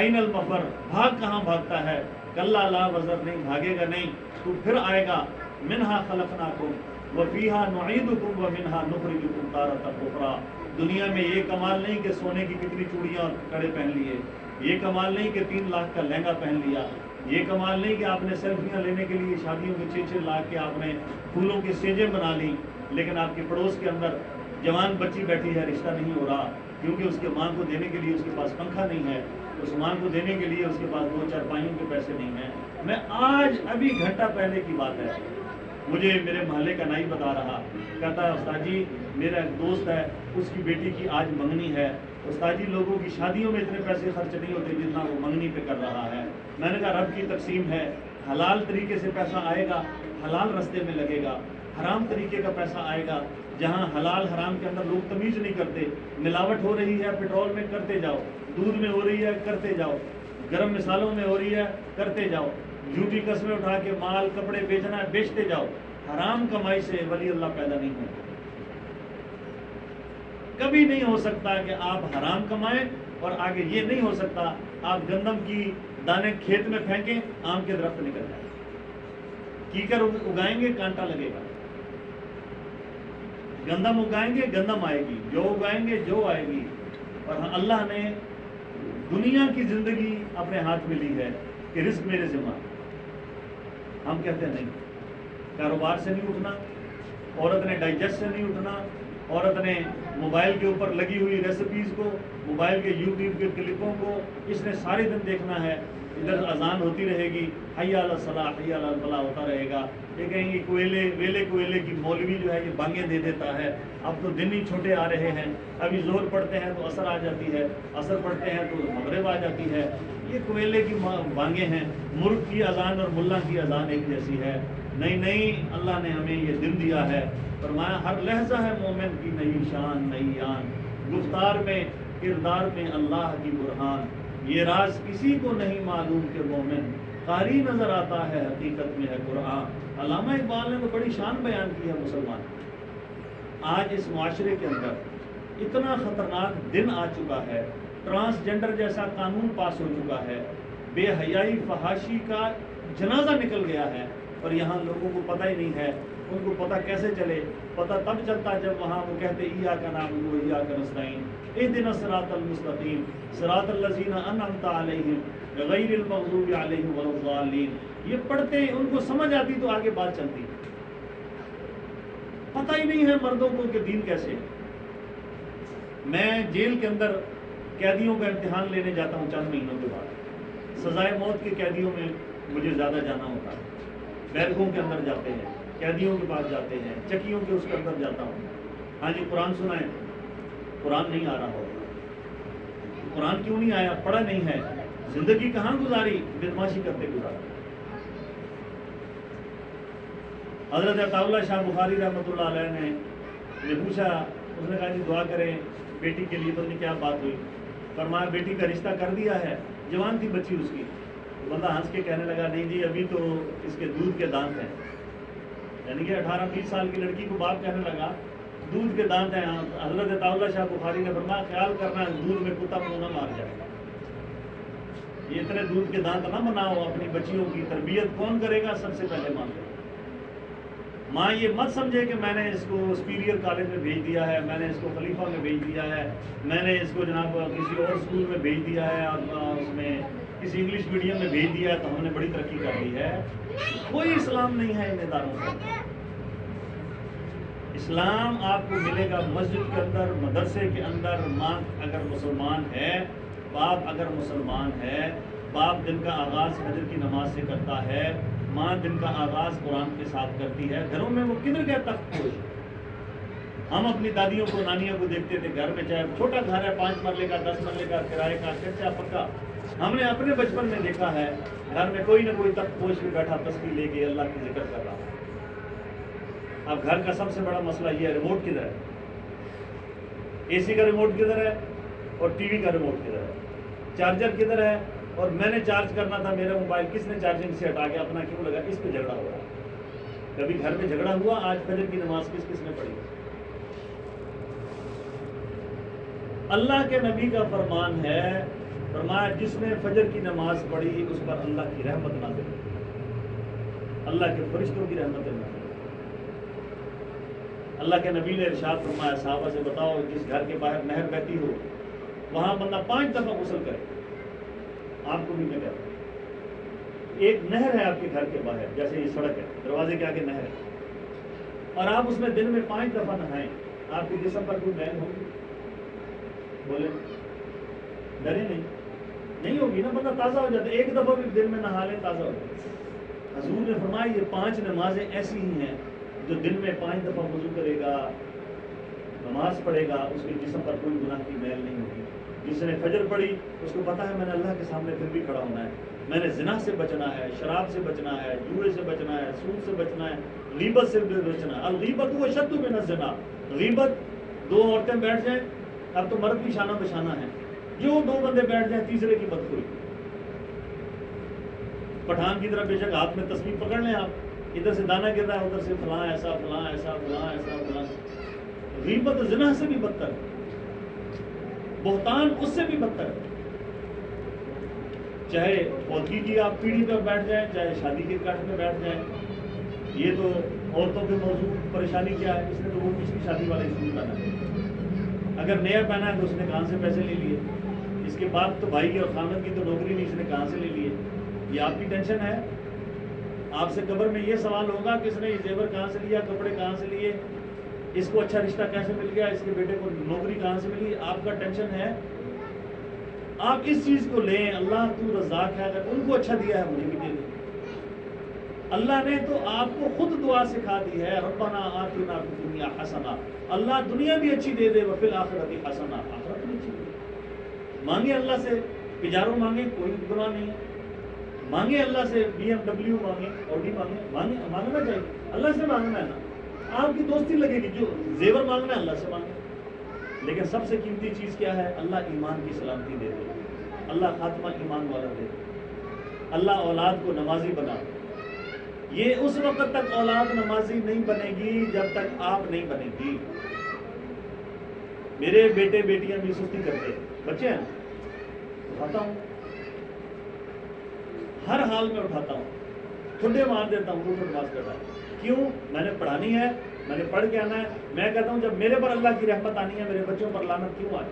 این المفر، بھاگ کہاں بھاگتا ہے؟ کلا لا وزر، نہیں بھاگے گا نہیں، تو پھر آئے گا۔ منہا خلقناکم وفیہا نعیدکم ومنہا نخرجکم تارۃ اخرى۔ دنیا میں یہ کمال نہیں کہ سونے کی کتنی چوڑیاں اور کڑے پہن لیے، یہ کمال نہیں کہ 3 لاکھ کا لہنگا پہن لیا، یہ کمال نہیں کہ آپ نے سیلفیاں لینے کے لیے شادیوں کے 6-6 لاکھ کے آپ نے پھولوں کی سیجیں بنا لی، لیکن آپ کے پڑوس کے اندر جوان بچی بیٹھی ہے، رشتہ نہیں ہو رہا کیونکہ اس کے ماں کو دینے کے لیے اس کے پاس پنکھا نہیں ہے، اس ماں کو دینے کے لیے اس کے پاس 2 چارپائیوں کے پیسے نہیں ہیں۔ میں آج ابھی گھنٹہ پہلے کی بات ہے، مجھے میرے محلے کا نائی بتا رہا، کہتا ہے استاد جی میرا ایک دوست ہے، اس کی بیٹی کی آج منگنی ہے، استاد جی لوگوں کی شادیوں میں اتنے پیسے خرچ نہیں ہوتے جتنا وہ منگنی پہ کر رہا ہے۔ میں نے کہا رب کی تقسیم ہے، حلال طریقے سے پیسہ آئے گا، حلال رستے میں لگے گا، حرام طریقے کا پیسہ آئے گا، جہاں حلال حرام کے اندر لوگ تمیز نہیں کرتے، ملاوٹ ہو رہی ہے پٹرول میں کرتے جاؤ، دودھ میں ہو رہی ہے کرتے جاؤ، گرم مثالوں میں ہو رہی ہے کرتے جاؤ، جھوٹی قسمیں اٹھا کے مال کپڑے بیچنا ہے بیچتے جاؤ۔ حرام کمائی سے ولی اللہ پیدا نہیں ہوتا، کبھی نہیں ہو سکتا کہ آپ حرام کمائیں، اور آگے یہ نہیں ہو سکتا آپ گندم کی دانے کھیت میں پھینکیں آم کے درخت نکل جائیں، کیکر اگائیں گے کانٹا لگے گا، گندم اگائیں گے گندم آئے گی، جو اگائیں گے جو آئے گی۔ اور اللہ نے دنیا کی زندگی اپنے ہاتھ میں لی ہے کہ رزق میرے ذمہ، ہم کہتے ہیں نہیں، کاروبار سے نہیں اٹھنا، عورت نے ڈائجسٹ سے نہیں اٹھنا، عورت نے موبائل کے اوپر لگی ہوئی ریسیپیز کو، موبائل کے یوٹیوب کے کلپوں کو اس نے سارے دن دیکھنا ہے، ادھر اذان ہوتی رہے گی، حی علی الصلاح حی علی الفلاح ہوتا رہے گا، یہ کہیں گے ویلے کی مولوی جو ہے یہ بانگیں دے دیتا ہے، اب تو دن ہی چھوٹے آ رہے ہیں، ابھی ظہر پڑھتے ہیں تو عصر آ جاتی ہے، عصر پڑھتے ہیں تو مغرب آ جاتی ہے، یہ کوئلے کی بانگیں ہیں، مرغ کی اذان اور ملا کی اذان ایک جیسی ہے۔ نہیں، اللہ نے ہمیں یہ دن دیا ہے، فرمایا ہر لحظہ ہے مومن کی نئی شان نئی آن، گفتار میں کردار میں اللہ کی برہان، یہ راز کسی کو نہیں معلوم کہ مومن قاری نظر آتا ہے حقیقت میں ہے قرآن۔ علامہ اقبال نے تو بڑی شان بیان کی ہے مسلمان۔ آج اس معاشرے کے اندر اتنا خطرناک دن آ چکا ہے، ٹرانسجنڈر جیسا قانون پاس ہو چکا ہے، بے حیائی فحاشی کا جنازہ نکل گیا ہے، اور یہاں لوگوں کو پتہ ہی نہیں ہے۔ ان کو پتہ کیسے چلے؟ پتہ تب چلتا جب وہاں وہ کہتے ایاک نعبد و ایاک نستعین اہدنا الصراط المستقیم صراط الذین انعمت علیہم غیر المغضوب علیہم ولا الضالین۔ یہ پڑھتے ان کو سمجھ آتی تو آگے بات چلتی، پتہ ہی نہیں ہے مردوں کو کہ دین کیسے ہے۔ میں جیل کے اندر قیدیوں کا امتحان لینے جاتا ہوں چند مہینوں کے بعد، سزائے موت کے قیدیوں میں مجھے زیادہ جانا ہوتا ہے، بیرکوں کے اندر جاتے ہیں، قیدیوں کے پاس جاتے ہیں، چکیوں کے اس کے اندر جاتا ہوں۔ ہاں جی قرآن سنائیں، قرآن نہیں آ رہا ہوگا، قرآن کیوں نہیں آیا؟ پڑھا نہیں ہے، زندگی کہاں گزاری؟ بدماشی کرتے گزاری۔ حضرت عطا اللہ شاہ بخاری رحمۃ اللہ علیہ نے پوچھا، اس نے کہا جی دعا کریں بیٹی کے لیے، پتہ نہیں کیا بات ہوئی، فرمایا بیٹی کا رشتہ کر دیا ہے؟ جوان تھی بچی اس کی، بندہ ہنس کے کہنے لگا نہیں جی ابھی تو اس کے دودھ کے دانت ہیں، یعنی کہ 18-20 سال کی لڑکی کو باپ کہنے لگا دودھ کے دانت ہیں. حضرت عطاءاللہ شاہ بخاری نے فرمایا خیال کرنا دودھ میں کتا منہ نہ مار جائے گا، یہ اتنے دودھ کے دانت نہ بناؤ. اپنی بچیوں کی تربیت کون کرے گا؟ سب سے پہلے ماں کرے گا. ماں یہ مت سمجھے کہ میں نے اس کو سپیریئر کالج میں بھیج دیا ہے، میں نے اس کو خلیفہ میں بھیج دیا ہے، میں نے اس کو جناب کسی اور اسکول میں بھیج دیا ہے اور اس میں کسی انگلش میڈیم میں بھیج دیا ہے تو ہم نے بڑی ترقی کر لی ہے. کوئی اسلام نہیں ہے ان اداروں سے. اسلام آپ کو ملے گا مسجد کے اندر، مدرسے کے اندر. ماں اگر مسلمان ہے، باپ اگر مسلمان ہے، باپ دن کا آغاز فجر کی نماز سے کرتا ہے، ماں دن کا آغاز قرآن کے ساتھ کرتی ہے. گھروں میں وہ کدھر گیا تخت پوش؟ ہم اپنی دادیوں کو نانیوں کو دیکھتے تھے گھر میں، چاہے چھوٹا گھر ہے 5 مرلے کا 10 مرلے کا کرائے کا کچا پکا، ہم نے اپنے بچپن میں دیکھا ہے گھر میں کوئی نہ کوئی تخت پوش بھی بیٹھا تسبیح لے کے اللہ کی ذکر کر رہا. اب گھر کا سب سے بڑا مسئلہ یہ ہے ریموٹ کدھر ہے؟ اے سی کا ریموٹ کدھر ہے اور ٹی وی کا ریموٹ کدھر ہے؟ چارجر کدھر ہے اور میں نے چارج کرنا تھا میرا موبائل کس نے چارجنگ سے ہٹا کے اپنا کیوں لگا؟ اس پہ جھگڑا ہو رہا ہے. کبھی گھر میں جھگڑا ہوا؟ آج فجر کی نماز کس کس نے پڑھی؟ اللہ کے نبی کا فرمان ہے، فرمایا جس نے فجر کی نماز پڑھی اس پر اللہ کی رحمت نازل ہوئی، اللہ کے فرشتوں کی رحمت نازل ہوئی. اللہ کے نبی نے ارشاد فرمایا صحابہ سے بتاؤ جس گھر کے باہر نہر بہتی ہو وہاں بندہ 5 دفعہ غسل کرے. آپ کو بھی میں کہتا ہوں ایک نہر ہے آپ کے گھر کے باہر، جیسے یہ سڑک ہے دروازے کے آگے نہر ہے اور آپ اس میں دن میں 5 دفعہ نہائیں، آپ کے جسم پر کوئی بین ہوگی؟ بولے ڈرے نہیں ہوگی نا. بندہ تازہ ہو جاتا ہے، ایک دفعہ بھی دن میں نہا لے تازہ ہو جاتا ہے. حضور نے فرمایا یہ 5 نمازیں ایسی ہی ہیں جو دن میں 5 دفعہ وضو کرے گا، نماز پڑھے گا، اس کے جسم پر کوئی گناہ کی میل نہیں ہوگی. جس نے فجر پڑھی اس کو پتا ہے میں نے اللہ کے سامنے پھر بھی کھڑا ہونا ہے، میں نے زنا سے بچنا ہے، شراب سے بچنا ہے، جوئے سے بچنا ہے، سود سے بچنا ہے، غیبت سے بچنا ہے. الغیبت هو اشد من الزنا. غیبت 2 عورتیں بیٹھ جائیں، اب تو مرد بھی شانہ بشانہ ہے، جو 2 بندے بیٹھ جائیں تیسرے کی بدخوئی. پٹھان کی طرح بے شک ہاتھ میں تسبیح پکڑ لیں آپ، ادھر سے دانا گر رہا ہے ادھر سے فلاں ایسا فلاں ایسا فلاں ایسا فلاں. غیبت زنا سے بھی بدتر ہے، بہتان اس سے بھی بدتر ہے. چاہے فوتگی کی آپ پیڑھی پر بیٹھ جائیں، چاہے شادی کے کاٹ میں بیٹھ جائیں. یہ تو عورتوں کے موضوع پریشانی کیا ہے؟ اس نے تو وہ پچھلی شادی والے اسکول پہنا ہے، اگر نیا پہنا ہے تو اس نے کہاں سے پیسے لے لیے؟ اس کے بعد تو بھائی اور خامد کی تو نوکری نہیں، اس نے کہاں سے لے لیے؟ یہ آپ کی ٹینشن ہے. آپ سے قبر میں یہ سوال ہوگا کہ اس نے یہ زیور کہاں سے لیا، کپڑے کہاں سے لیے، اس کو اچھا رشتہ کیسے مل گیا، اس کے بیٹے کو نوکری کہاں سے ملی؟ آپ کا ٹینشن ہے. آپ اس چیز کو لیں اللہ تو رزاق ہے، اگر ان کو اچھا دیا ہے مجھے بھی دے دیں. اللہ نے تو آپ کو خود دعا سکھا دی ہے ربنا آتنا فی الدنیا حسنہ. اللہ دنیا بھی اچھی دے دے وفی الآخرۃ حسنہ، آخرت بھی اچھی دے. مانگے اللہ سے، پجاروں مانگے کوئی گناہ نہیں ہے. مانگے اللہ سے BMW مانگے، آڈی مانگے، مانگنا چاہیے. اللہ سے مانگنا ہے نا، آپ کی دوستی لگے گی. جو زیور مانگنا ہے اللہ سے مانگے. لیکن سب سے قیمتی چیز کیا ہے؟ اللہ ایمان کی سلامتی دے دے، اللہ خاتمہ ایمان والا دے دے، اللہ اولاد کو نمازی بنا. یہ اس وقت تک اولاد نمازی نہیں بنے گی جب تک آپ نہیں بنے گی. میرے بیٹے بیٹیاں بھی سستی کرتے ہیں، بچے ہیں اٹھاتا ہوں، ہر حال میں اٹھاتا ہوں، ٹھنڈے مار دیتا ہوں، روح نماز کرتا ہے. کیوں؟ میں نے پڑھانی ہے، میں نے پڑھ کے آنا ہے. میں کہتا ہوں جب میرے پر اللہ کی رحمت آنی ہے میرے بچوں پر لعنت کیوں آئے؟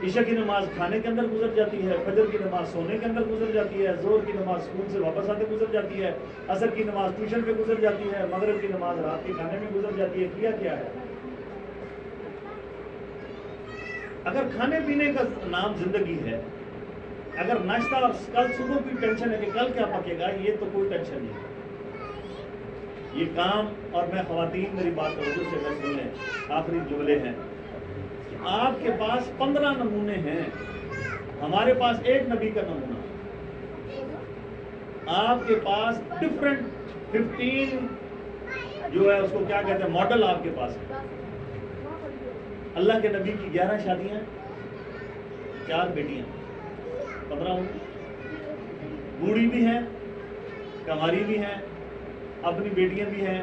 عشاء کی نماز کھانے کے اندر گزر جاتی ہے، فجر کی نماز سونے کے اندر گزر جاتی ہے، ظہر کی نماز اسکول سے واپس آتے گزر جاتی ہے، عصر کی نماز ٹیوشن پہ گزر جاتی ہے، مغرب کی نماز رات کے کھانے میں گزر جاتی ہے. کیا ہے؟ اگر کھانے پینے کا نام زندگی ہے، اگر ناشتہ اور کل صبح کی ٹینشن ہے کہ کل کیا پکے گا، یہ تو کوئی ٹینشن نہیں. یہ کام، اور میں خواتین میری بات توجہ سے سن لیں، آخری جملے ہیں. آپ کے پاس 15 نمونے ہیں، ہمارے پاس ایک نبی کا نمونہ. آپ کے پاس ڈفرنٹ 15 جو ہے اس کو کیا کہتے ہیں ماڈل آپ کے پاس ہے. اللہ کے نبی کی 11 شادیاں، 4 بیٹیاں, 15 ہوں, بوڑھی بھی ہیں, کماری بھی ہیں, اپنی بیٹیاں بھی ہیں,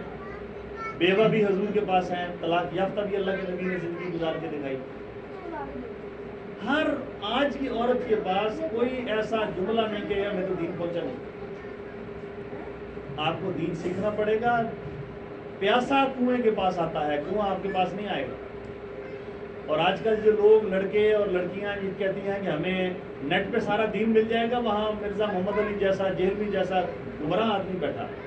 بیوہ بھی حضور کے پاس ہیں, طلاق یافتہ بھی اللہ کے نبی نے زندگی گزار کے دکھائی. ہر آج کی عورت کے پاس کوئی ایسا جملہ نہیں کہ ہمیں تو دین پہنچا نہیں. آپ کو دین سیکھنا پڑے گا. پیاسا کنویں کے پاس آتا ہے, کنواں آپ کے پاس نہیں آئے گا. اور آج کل جو لوگ لڑکے اور لڑکیاں یہ کہتی ہیں کہ ہمیں نیٹ پہ سارا دین مل جائے گا, وہاں مرزا محمد علی جیسا, جہلمی جیسا گمراہ آدمی بیٹھا ہے,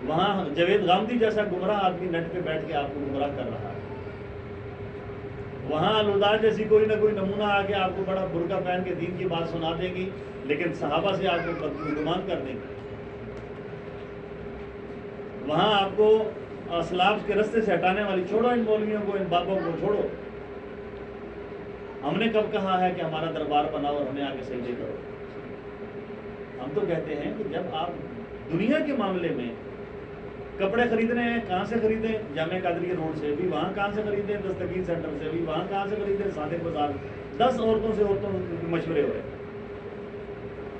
وہاں جاوید غامدی جیسا گمراہ آدمی نیٹ پہ بیٹھ کے آپ کو گمراہ کر رہا ہے. وہاں الوداع جیسی کوئی نہ کوئی نمونہ آ کے آپ کو بڑا برقع پہن کے دین کی بات سنا دے گی, لیکن صحابہ سے آپ کو بدگمان کر دیں گے. وہاں آپ کو اسلاف کے رستے سے ہٹانے والی, چھوڑو ان مولویوں کو, ان بابوں کو چھوڑو. ہم نے کب کہا ہے کہ ہمارا دربار بناؤ اور ہمیں آگے سجدے کرو؟ ہم تو کہتے ہیں کہ جب آپ دنیا کے معاملے میں کپڑے خریدنے ہیں, کہاں سے خریدیں؟ جامعہ قادریہ روڈ سے بھی, وہاں کہاں سے خریدیں؟ دستگیر سینٹر سے بھی, وہاں کہاں سے خریدیں؟ صادق بازار. 10 عورتوں سے مشورے ہو رہے.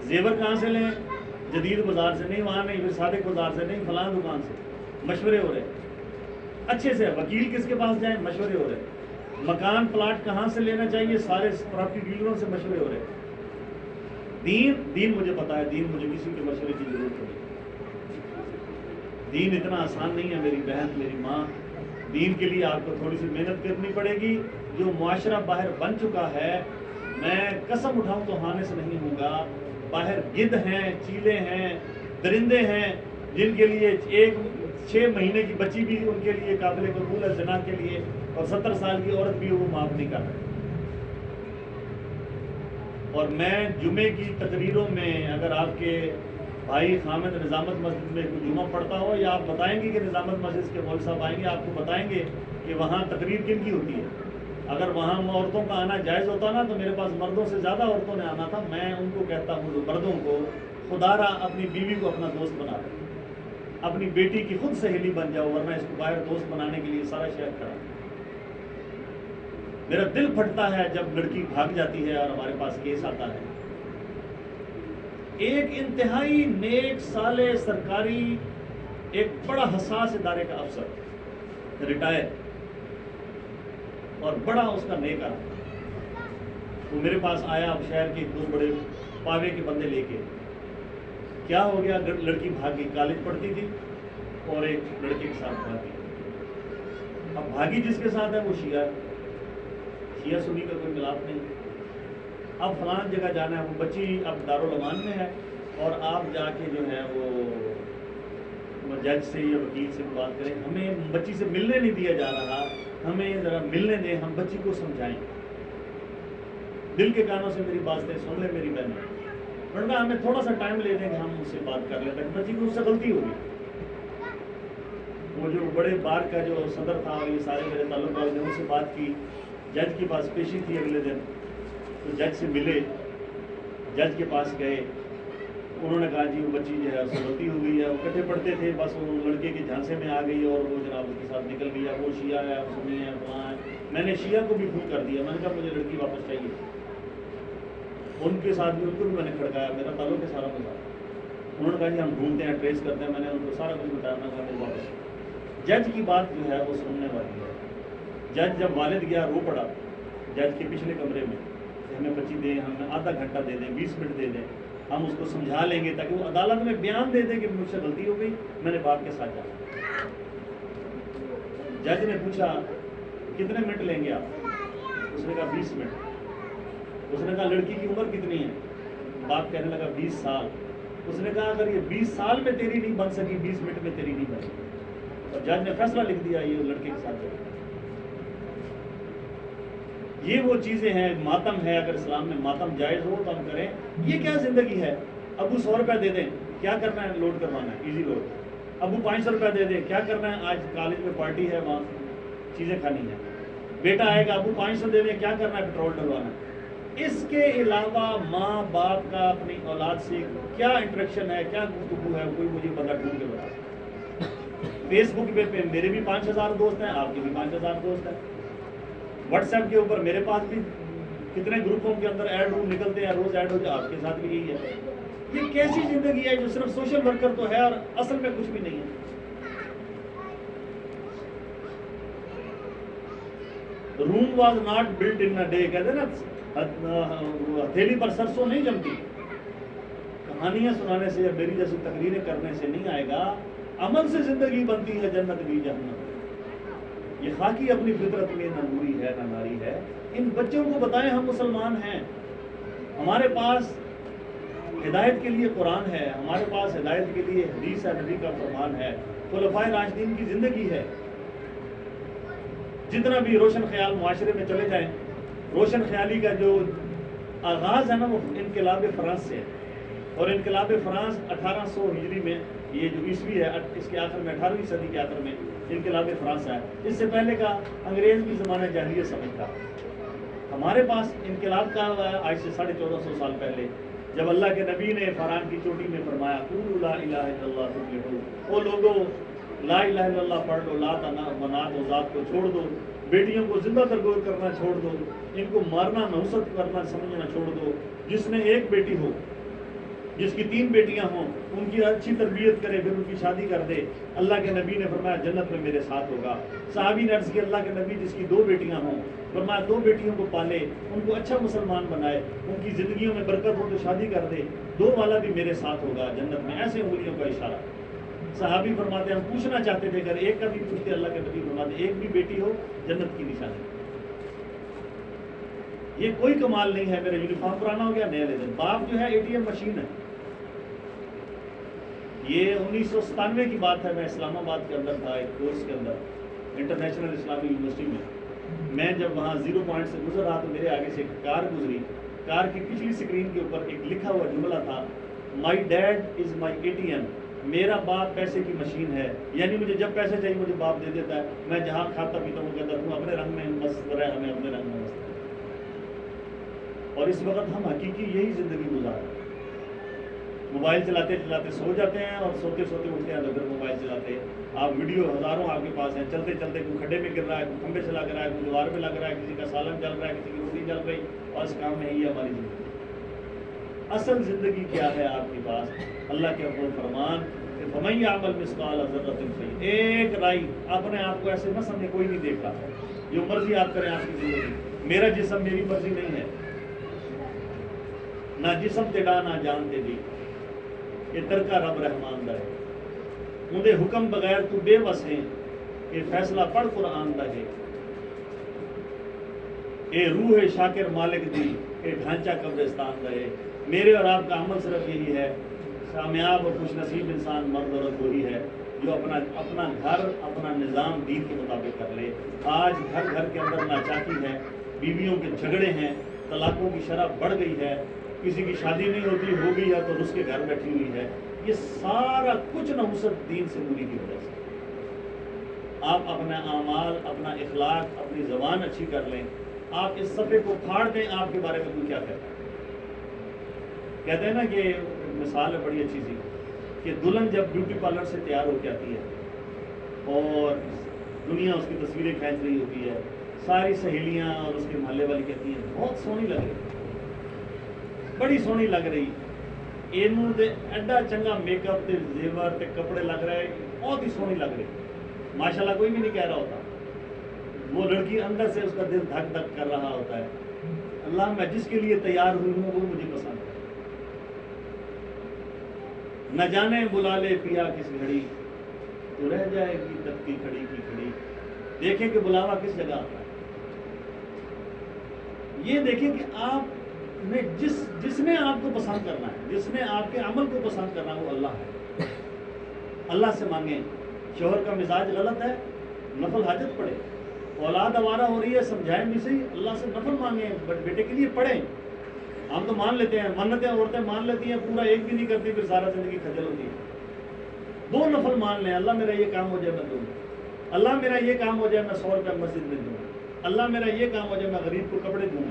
زیور کہاں سے لیں؟ جدید بازار سے نہیں, وہاں نہیں, پھر صادق بازار سے نہیں, فلاں دکان سے. مشورے ہو رہے. اچھے سے وکیل کس کے پاس جائیں؟ مشورے ہو رہے. مکان پلاٹ کہاں سے لینا چاہیے؟ سارے پراپرٹی ڈیلروں سے مشورے ہو رہے. دین مجھے پتا ہے, دین مجھے کسی کے مشورے کی ضرورت نہیں. دین اتنا آسان نہیں ہے میری بہن, میری ماں. دین کے لیے آپ کو تھوڑی سی محنت کرنی پڑے گی. جو معاشرہ باہر بن چکا ہے, میں قسم اٹھاؤں تو ہانے سے نہیں ہوں گا, باہر گدھ ہیں, چیلے ہیں, درندے ہیں, جن کے لیے 6 مہینے کی بچی بھی ان کے لیے قابل قبول ہے زنا کے لیے, اور 70 سال کی عورت بھی وہ معاف نہیں کر رہے. اور میں جمعے کی تقریروں میں اگر آپ کے بھائی خامد نظامت مسجد میں کوئی جمعہ پڑھتا ہو, یا آپ بتائیں گے کہ نظامت مسجد کے مولوی صاحب آئیں گے, آپ کو بتائیں گے کہ وہاں تقریر کن کی ہوتی ہے. اگر وہاں عورتوں کا آنا جائز ہوتا نا تو میرے پاس مردوں سے زیادہ عورتوں نے آنا تھا. میں ان کو کہتا ہوں مردوں کو, خدا را اپنی بیوی کو اپنا دوست بنا لے, اپنی بیٹی کی خود سہیلی بن جاؤ, ورنہ اس کو باہر دوست بنانے کے لیے سارا شہر کھڑا. میرا دل پھٹتا ہے جب لڑکی بھاگ جاتی ہے اور ہمارے پاس کیس آتا ہے. ایک انتہائی نیک صالح سرکاری ایک بڑا حساس ادارے کا افسر ریٹائر اور بڑا اس کا نیک آدمی, وہ میرے پاس آیا اب شہر کے 2 بڑے پاوے کے بندے لے کے. کیا ہو گیا؟ لڑکی بھاگی, کالج پڑھتی تھی اور ایک لڑکے کے ساتھ بھاگی. اب بھاگی جس کے ساتھ ہے وہ شیعہ سنی کا کوئی ملاپ نہیں. اب فلان جگہ جانا ہے, وہ بچی اب دارالعمان میں ہے, اور آپ جا کے جو ہے وہ جج سے یا وکیل سے بات کریں, ہمیں بچی سے ملنے نہیں دیا جا رہا, ہمیں ذرا ملنے دیں, ہم بچی کو سمجھائیں. دل کے کانوں سے میری باتیں سن لیں میری بہن, ورنہ ہمیں تھوڑا سا ٹائم لے دیں کہ ہم اس سے بات کر لیں, تاکہ بچی کو اس سے غلطی ہوگی. وہ جو بڑے بار کا جو صدر تھا اور یہ سارے میرے تعلق والے نے ان سے بات کی. جج کے پاس پیشی تھی اگلے دن, تو جج سے ملے, جج کے پاس گئے. انہوں نے کہا جی وہ بچی جو ہے اس سے غلطی ہو گئی ہے, وہ کٹھے پڑھتے تھے, بس وہ لڑکے کے جھانسے میں آ گئی اور وہ جناب اس کے ساتھ نکل گیا. وہ شیعہ ہے, سنی ہے, فلاں ہے. میں نے شیعہ کو بھی فون کر دیا, میں نے کہا مجھے لڑکی واپس چاہیے. ان کے ساتھ بھی, ان کو بھی میں نے کھڑکایا, میرا تعلق ہے سارا کے ساتھ. انہوں نے کہا جی ہم ڈھونڈتے ہیں, ٹریس کرتے ہیں. میں نے ان کو سارا کچھ بتایا, میں نے کہا مجھے واپس. جج کی بات جو ہے وہ سننے والی ہے. جج جب والد گیا رو پڑا جج کے پچھلے کمرے میں کہ ہمیں بچی دیں, ہمیں آدھا گھنٹہ دے دیں, 20 منٹ دے دیں, ہم اس کو سمجھا لیں گے, تاکہ وہ عدالت میں بیان دے دیں کہ مجھ سے غلطی ہو گئی, میں نے باپ کے ساتھ جانا. جج نے پوچھا کتنے منٹ لیں گے آپ؟ اس نے کہا 20 منٹ. اس نے کہا لڑکی کی عمر کتنی ہے؟ باپ کہنے لگا 20 سال. اس نے کہا اگر یہ 20 سال میں تیری نہیں بن سکی, 20 منٹ میں تیری نہیں بن سکی. اور جج نے فیصلہ لکھ دیا یہ لڑکے کے ساتھ. یہ وہ چیزیں ہیں, ماتم ہے. اگر اسلام میں ماتم جائز ہو تو ہم کریں. یہ کیا زندگی ہے؟ ابو 100 روپے دے دیں, کیا کرنا ہے؟ لوڈ کروانا ہے, ایزی لوڈ. ابو 500 روپے دے دیں, کیا کرنا ہے؟ آج کالج میں پارٹی ہے, وہاں چیزیں کھانی ہے. بیٹا آئے گا, ابو 500 دے دیں, کیا کرنا ہے؟ پیٹرول ڈلوانا ہے. اس کے علاوہ ماں باپ کا اپنی اولاد سے کیا انٹریکشن ہے, کیا گفتگو ہے, کوئی مجھے بندہ ڈھونڈ کے بتا. فیس بک پہ میرے بھی 5000 دوست ہیں, آپ کے بھی 5000 دوست ہیں. واٹس ایپ کے اوپر میرے پاس بھی کتنے گروپوں کے اندر ایڈ روم نکلتے ہیں، روز ایڈ ہو جائے، آپ کے ساتھ بھی یہی ہے. یہ کیسی زندگی ہے جو صرف سوشل ورکر تو ہے اور اصل میں کچھ بھی نہیں ہے. Rome was not built in a day. کہتے ہیں نا ہتھیلی پر سرسوں نہیں جمتی. کہانیاں سنانے سے یا میری جیسی تقریریں کرنے سے نہیں آئے گا، عمل سے زندگی بنتی ہے جنت بھی جہنم. یہ خاکی اپنی فطرت میں نہ نوری ہے نہ ناری ہے. ان بچوں کو بتائیں ہم مسلمان ہیں، ہمارے پاس ہدایت کے لیے قرآن ہے، ہمارے پاس ہدایت کے لیے حدیث ہے، نبی کا فرمان ہے، خلفائے راشدین کی زندگی ہے. جتنا بھی روشن خیال معاشرے میں چلے جائیں، روشن خیالی کا جو آغاز ہے نا وہ انقلاب فرانس سے ہے. اور انقلاب فرانس 1800 ہجری میں، یہ جو عیسوی ہے اس کے آخر میں 18ویں صدی کے آخر میں انقلاب فرانس آیا. اس سے پہلے کا انگریز بھی زمانہ جاہلیت سمجھ تھا. ہمارے پاس انقلاب کا ہوا ہے آج سے 1450 سال پہلے، جب اللہ کے نبی نے فاران کی چوٹی میں فرمایا قولوا لا الہ الا اللہ تفلحوا. او لوگوں لا الہ الا اللہ پڑھ لو، لات منات و ذات کو چھوڑ دو، بیٹیوں کو زندہ ترگور کرنا چھوڑ دو، ان کو مارنا نحوست کرنا سمجھنا چھوڑ دو. جس نے ایک بیٹی ہو، جس کی 3 بیٹیاں ہوں، ان کی اچھی تربیت کرے، پھر ان کی شادی کر دے. اللہ کے نبی نے فرمایا جنت میں میرے ساتھ ہوگا. صحابی نے عرض کی اللہ کے نبی جس کی 2 بیٹیاں ہوں، فرمایا 2 بیٹیوں کو پالے، ان کو اچھا مسلمان بنائے، ان کی زندگیوں میں برکت ہو تو شادی کر دے، 2 والا بھی میرے ساتھ ہوگا جنت میں. ایسے انگلیوں کا اشارہ. صحابی فرماتے ہیں ہم پوچھنا چاہتے تھے، اگر ایک کا بھی پوچھتے، اللہ کے نبی فرماتے ایک بھی بیٹی ہو جنت کی نشانی. یہ کوئی کمال نہیں ہے. میرا یونیفارم پرانا ہو گیا، نیا لے دیں. باپ جو ہے ATM مشین ہے. یہ 1997 کی بات ہے. میں اسلام آباد کے اندر تھا ایک کورس کے اندر، انٹرنیشنل اسلامی یونیورسٹی میں. میں جب وہاں 0 پوائنٹ سے گزر رہا تو میرے آگے سے ایک کار گزری. کار کی پچھلی اسکرین کے اوپر ایک لکھا ہوا جملہ تھا، my dad is my ATM. میرا باپ پیسے کی مشین ہے. یعنی مجھے جب پیسے چاہیے مجھے باپ دے دیتا ہے. میں جہاں کھاتا پیتا ہوں کہتا ہوں اپنے رنگ میں مست رہے، ہمیں اپنے رنگ میں مست رہے. اور اس وقت ہم حقیقی یہی زندگی گزار رہے ہیں. موبائل چلاتے چلاتے سو جاتے ہیں اور سوتے سوتے اٹھتے ہیں تو پھر موبائل چلاتے. آپ ویڈیو ہزاروں آپ کے پاس ہیں، چلتے چلتے کوئی کھڈے میں گر رہا ہے، کوئی کھمبے سے لگ رہا ہے، کوئی دیوار پہ لگ رہا ہے، کسی کا سالن چل رہا ہے، کسی کی روٹی چل رہی، اور اس کام میں ہی ہماری زندگی. اصل زندگی کیا ہے آپ کے پاس؟ اللہ کے اپنے فرمان کہ فَمَن يَعْمَلْ مِثْقَالَ ذَرَّةٍ خَيْرًا. ایک رائی اپنے آپ کو ایسے نہ سمجھے کوئی نہیں دیکھ رہا. جو مرضی آپ کریں آپ کی زندگی. میرا جسم میری مرضی نہیں ہے، نہ جسم تیڑا نہ جان تیری، یہ ترکا رب رحمان دا ہے. اندے حکم بغیر تو بے بس ہیں، یہ فیصلہ پڑھ قرآن دا ہے. اے روح شاکر مالک دی، اے ڈھانچہ قبرستان دا ہے. میرے اور آپ کا عمل صرف یہی ہے. کامیاب اور خوش نصیب انسان مرد عورت وہی ہے جو اپنا گھر اپنا نظام دین کے مطابق کر لے. آج گھر گھر کے اندر ناچاکی ہے، بیویوں کے جھگڑے ہیں، طلاقوں کی شرح بڑھ گئی ہے، کسی کی شادی نہیں ہوتی، ہو گئی ہے تو رس کے گھر بیٹھی ہوئی ہے. یہ سارا کچھ نحوست دین سے دوری کی وجہ سے. آپ اپنا اعمال، اپنا اخلاق، اپنی زبان اچھی کر لیں. آپ اس صفحے کو پھاڑ دیں، آپ کے بارے میں کوئی کیا کہتا ہے. کہتے ہیں نا کہ مثال ہے بڑی اچھی سی کہ دلہن جب بیوٹی پارلر سے تیار ہو کے آتی ہے اور دنیا اس کی تصویریں کھینچ رہی ہوتی ہے، ساری سہیلیاں اور اس کے محلے والی کہتی ہیں بہت سونی لگ رہی، بڑی سونی لگ رہی، اینوں تے ایڈا چنگا میک اپ تے زیور تے کپڑے لگ رہے، بہت ہی سونی لگ رہی. ماشاءاللہ کوئی بھی نہیں کہہ رہا ہوتا. وہ لڑکی اندر سے اس کا دل دھک دھک کر رہا ہوتا ہے، اللہ میں جس کے لیے تیار ہوئی ہوں وہ مجھے پسند ہے. نہ جانے بلا لے پیا کس گھڑی، تو رہ جائے گی تکتی کھڑی کی کھڑی. دیکھیں کہ بلاوا کس جگہ آتا ہے. یہ دیکھیں کہ آپ نے جس نے آپ کو پسند کرنا ہے، جس نے آپ کے عمل کو پسند کرنا ہے وہ اللہ ہے. اللہ سے مانگیں. شوہر کا مزاج غلط ہے، نفل حاجت پڑھے. اولاد آوارہ ہو رہی ہے، سمجھائیں بھی صحیح، اللہ سے نفل مانگیں، بیٹے کے لیے پڑھیں. ہم تو مان لیتے ہیں، منتیں عورتیں مان لیتی ہیں، پورا ایک بھی نہیں کرتی، پھر سارا زندگی کھجل ہوتی ہے. 2 نفل مان لیں، اللہ میرا یہ کام ہو جائے میں دوں، اللہ میرا یہ کام ہو جائے میں 100 روپے مسجد میں دوں، اللہ میرا یہ کام ہو جائے میں غریب کو کپڑے دوں.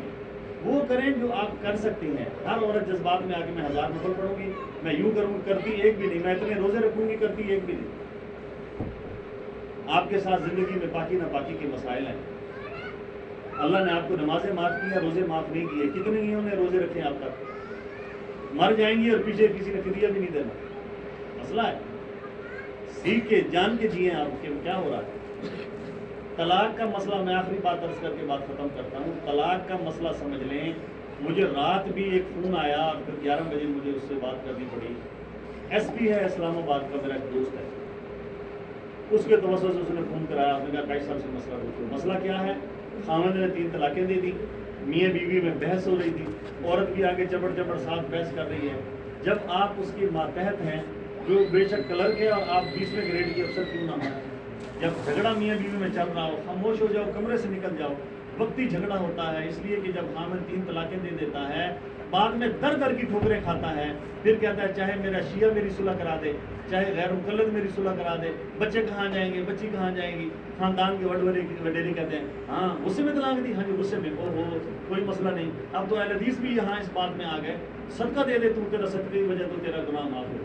وہ کریں جو آپ کر سکتی ہیں. ہر عورت جذبات میں آ کے میں 1000 نفل پڑھوں گی، میں یوں کروں، کرتی ایک بھی نہیں. میں اتنے روزے رکھوں گی، کرتی ایک بھی نہیں. آپ کے ساتھ زندگی میں پاکی ناپاکی کے مسائل ہیں. اللہ نے آپ کو نمازیں معاف کی ہے، روزے معاف نہیں کیے. کتنے انہوں نے روزے رکھے ہیں آپ تک؟ مر جائیں گی اور پیچھے کسی نے فدیہ بھی نہیں دینا. مسئلہ ہے، سیکھ کے جان کے جیے آپ کے کیا ہو رہا ہے. طلاق کا مسئلہ میں آخری بات عرض کر کے بات ختم کرتا ہوں. طلاق کا مسئلہ سمجھ لیں. مجھے رات بھی ایک فون آیا اور پھر 11 بجے مجھے اس سے بات کرنی پڑی. ایس پی ہے اسلام آباد کا، میرا ایک دوست ہے، اس کے توسط سے اس نے فون کرایا. اس نے کہا قاضی صاحب سے مسئلہ پوچھو. مسئلہ کیا ہے؟ خاوند نے 3 طلاقیں دے دی، میاں بیوی میں بحث ہو رہی تھی، عورت بھی آگے چبڑ چبڑ ساتھ بحث کر رہی ہے. جب آپ اس کے ماتحت ہیں، جو بے شک کلرک ہے اور آپ 20ویں گریڈ کے افسر کیوں نہ ہوں، جب جھگڑا میاں بیوی میں چل رہا ہو، خاموش ہو جاؤ، کمرے سے نکل جاؤ. وقتی جھگڑا ہوتا ہے اس لیے کہ جب خامد 3 طلاقیں دے دیتا ہے، بعد میں در در کی ٹھوکریں کھاتا ہے. پھر کہتا ہے چاہے میرا شیعہ میری صلح کرا دے، چاہے غیر مقلد میری صلح کرا دے، بچے کہاں جائیں گے، بچی کہاں جائیں گی. خاندان کے وڈیرے کہتے ہیں ہاں غصے میں طلاق دی، ہاں جی غصے میں، او ہو کوئی مسئلہ نہیں. اب تو اہل حدیث بھی یہاں اس بات میں آ گئے، صدقہ دے دے تو، تیرا صدقے کی وجہ تو تیرا گناہ معاف ہو.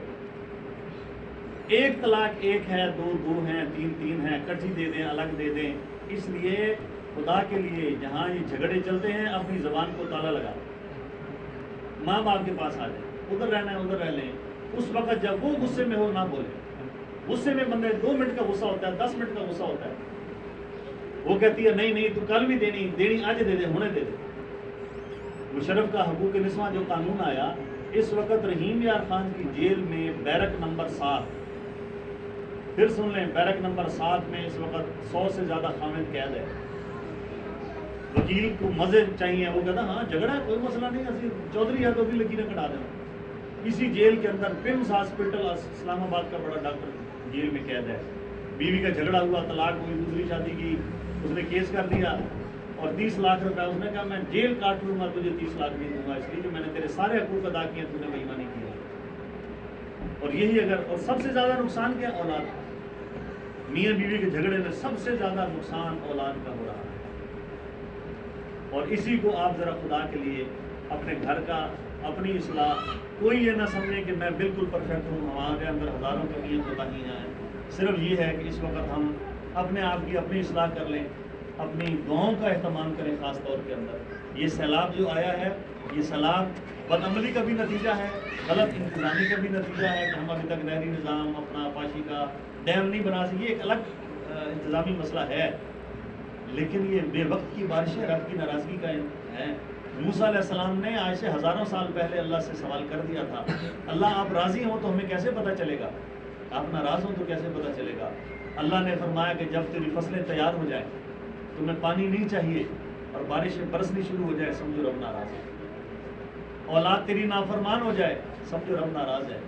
1 طلاق 1 ہے، 2 2 ہیں، 3 3 ہیں، کٹھی دے دیں، الگ دے دیں. اس لیے خدا کے لیے جہاں یہ جھگڑے چلتے ہیں اپنی زبان کو تالا لگا. ماں باپ کے پاس آ جائیں، ادھر رہنا ہے ادھر رہ لیں. اس وقت جب وہ غصے میں ہو نہ بولے. غصے میں بندے 2 منٹ کا غصہ ہوتا ہے، 10 منٹ کا غصہ ہوتا ہے. وہ کہتی ہے نہیں نہیں تو کل بھی دینی آج دے دے، ہونے دے دے. مشرف کا حقوق نسواں جو قانون آیا، اس وقت رحیم یار خان کی جیل میں بیرک نمبر 7، پھر سن لیں، بیرک نمبر 7 میں اس وقت 100 سے زیادہ خامد قید ہے. وکیل کو مزے چاہیے، وہ کہتا ہاں جھگڑا ہے کوئی مسئلہ نہیں، اسی چودھری ہے تو بھی لکیریں کٹا دینا. اسی جیل کے اندر پمس ہاسپٹل اسلام آباد کا بڑا ڈاکٹر جیل میں قید ہے. بیوی کا جھگڑا ہوا، طلاق ہوئی، دوسری شادی کی، اس نے کیس کر دیا اور 30 لاکھ روپے. اس نے کہا میں جیل کاٹ لوں گا، تجھے 30 لاکھ نہیں دوں گا، اس لیے کہ میں نے تیرے سارے حقوق ادا کیے، تو نے بےایمانی کیا. اور یہی اور سب سے زیادہ نقصان کیا؟ اولاد. میاں بیوی کے جھگڑے میں سب سے زیادہ نقصان اولاد کا ہو رہا ہے. اور اسی کو آپ ذرا خدا کے لیے اپنے گھر کا، اپنی اصلاح، کوئی یہ نہ سمجھے کہ میں بالکل پرفیکٹ ہوں، ہمارے اندر ہزاروں کمیاں کوتاہیاں ہیں. صرف یہ ہے کہ اس وقت ہم اپنے آپ کی اپنی اصلاح کر لیں، اپنی دعاؤں کا اہتمام کریں. خاص طور کے اندر یہ سیلاب جو آیا ہے، یہ سیلاب بد عملی کا بھی نتیجہ ہے، غلط انتظامی کا بھی نتیجہ ہے کہ ہم ابھی تک نہری نظام اپنا آپاشی کا ڈیم نہیں بنا سکے. یہ ایک الگ انتظامی مسئلہ ہے، لیکن یہ بے وقت کی بارشیں رب کی ناراضگی کا ہے. موسیٰ علیہ السلام نے آج سے ہزاروں سال پہلے اللہ سے سوال کر دیا تھا، اللہ آپ راضی ہوں تو ہمیں کیسے پتہ چلے گا، آپ ناراض ہوں تو کیسے پتہ چلے گا. اللہ نے فرمایا کہ جب تیری فصلیں تیار ہو جائیں، تمہیں پانی نہیں چاہیے اور بارشیں برسنی شروع ہو جائے، سمجھو رب ناراض ہے. اولاد تیری نافرمان ہو جائے، سمجھو رب ناراض ہے.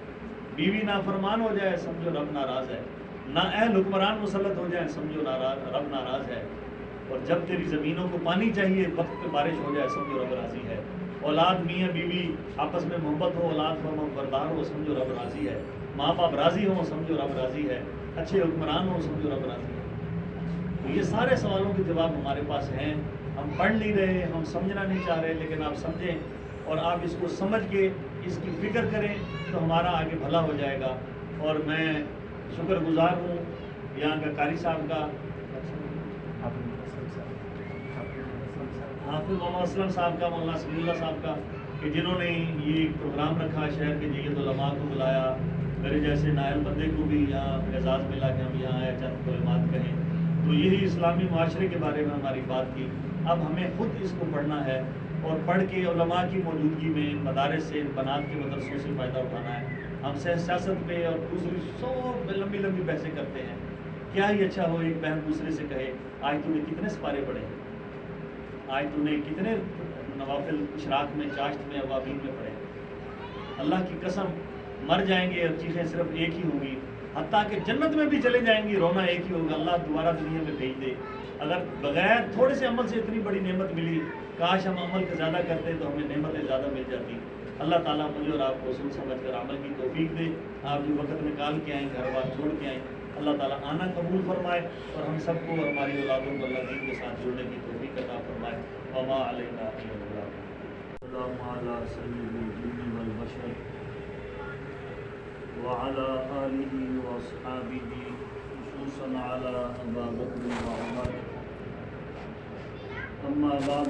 بیوی نافرمان ہو جائے، سمجھو رب ناراض ہے. نااہل حکمران مسلط ہو جائیں، سمجھو رب ناراض ہے. اور جب تیری زمینوں کو پانی چاہیے، وقت پہ بارش ہو جائے، سمجھو رب راضی ہے. اولاد میاں بیوی آپس میں محبت ہو، اولاد فرما بردار ہو، سمجھو رب راضی ہے. ماں باپ راضی ہوں، سمجھو رب راضی ہے. اچھے حکمران ہوں، سمجھو رب راضی ہے. تو یہ سارے سوالوں کے جواب ہمارے پاس ہیں. ہم پڑھ نہیں رہے، ہم سمجھنا نہیں چاہ رہے، لیکن آپ سمجھیں اور آپ اس کو سمجھ کے اس کی فکر کریں تو ہمارا آگے بھلا ہو جائے گا. اور میں شکر گزار ہوں یہاں کا قاری صاحب کا، حافظ محمد اسلم صاحب کا، مولانا سمیع اللہ صاحب کا، کہ جنہوں نے یہ پروگرام رکھا شہر کے جیت علماء کو بلایا. میرے جیسے نائل بندے کو بھی یہاں اعزاز ملا کہ ہم یہاں آئے، چند کلمات کہیں. تو یہی اسلامی معاشرے کے بارے میں ہماری بات کی. اب ہمیں خود اس کو پڑھنا ہے اور پڑھ کے علماء کی موجودگی میں مدارس سے، بنات کے مدرسوں سے فائدہ اٹھانا ہے. ہم سیاست پہ اور دوسری سب لمبی لمبی بحثیں کرتے ہیں. کیا ہی اچھا ہو ایک بہن دوسرے سے کہے آج تو نے کتنے سپارے پڑھے، آج تو نے کتنے نوافل اشراق میں، چاشت میں، اوابین میں پڑھے. اللہ کی قسم مر جائیں گے اور چیزیں صرف ایک ہی ہوں گی، حتیٰ کہ جنت میں بھی چلے جائیں گے، رونا ایک ہی ہوگا. اللہ دوبارہ دنیا میں بھیج دے. اگر بغیر تھوڑے سے عمل سے اتنی بڑی نعمت ملی، کاش ہم عمل کا زیادہ کرتے تو ہمیں نعمتیں زیادہ مل جاتی. اللہ تعالیٰ مجھے اور آپ کو سن سمجھ کر عمل کی توفیق دے. آپ جو وقت نکال کے آئیں، گھر بار چھوڑ کے آئیں، اللہ تعالیٰ آنا قبول فرمائے اور ہم سب کو اور ہماری اولادوں کو اللہ دین کے ساتھ جڑنے کی توفیق عطا فرمائے. وما علینا الا البلاغ. السلام علی سید الجن والبشر وعلى آلہ واصحابہ خصوصاً علی ابا بکر وعمر. أما بعد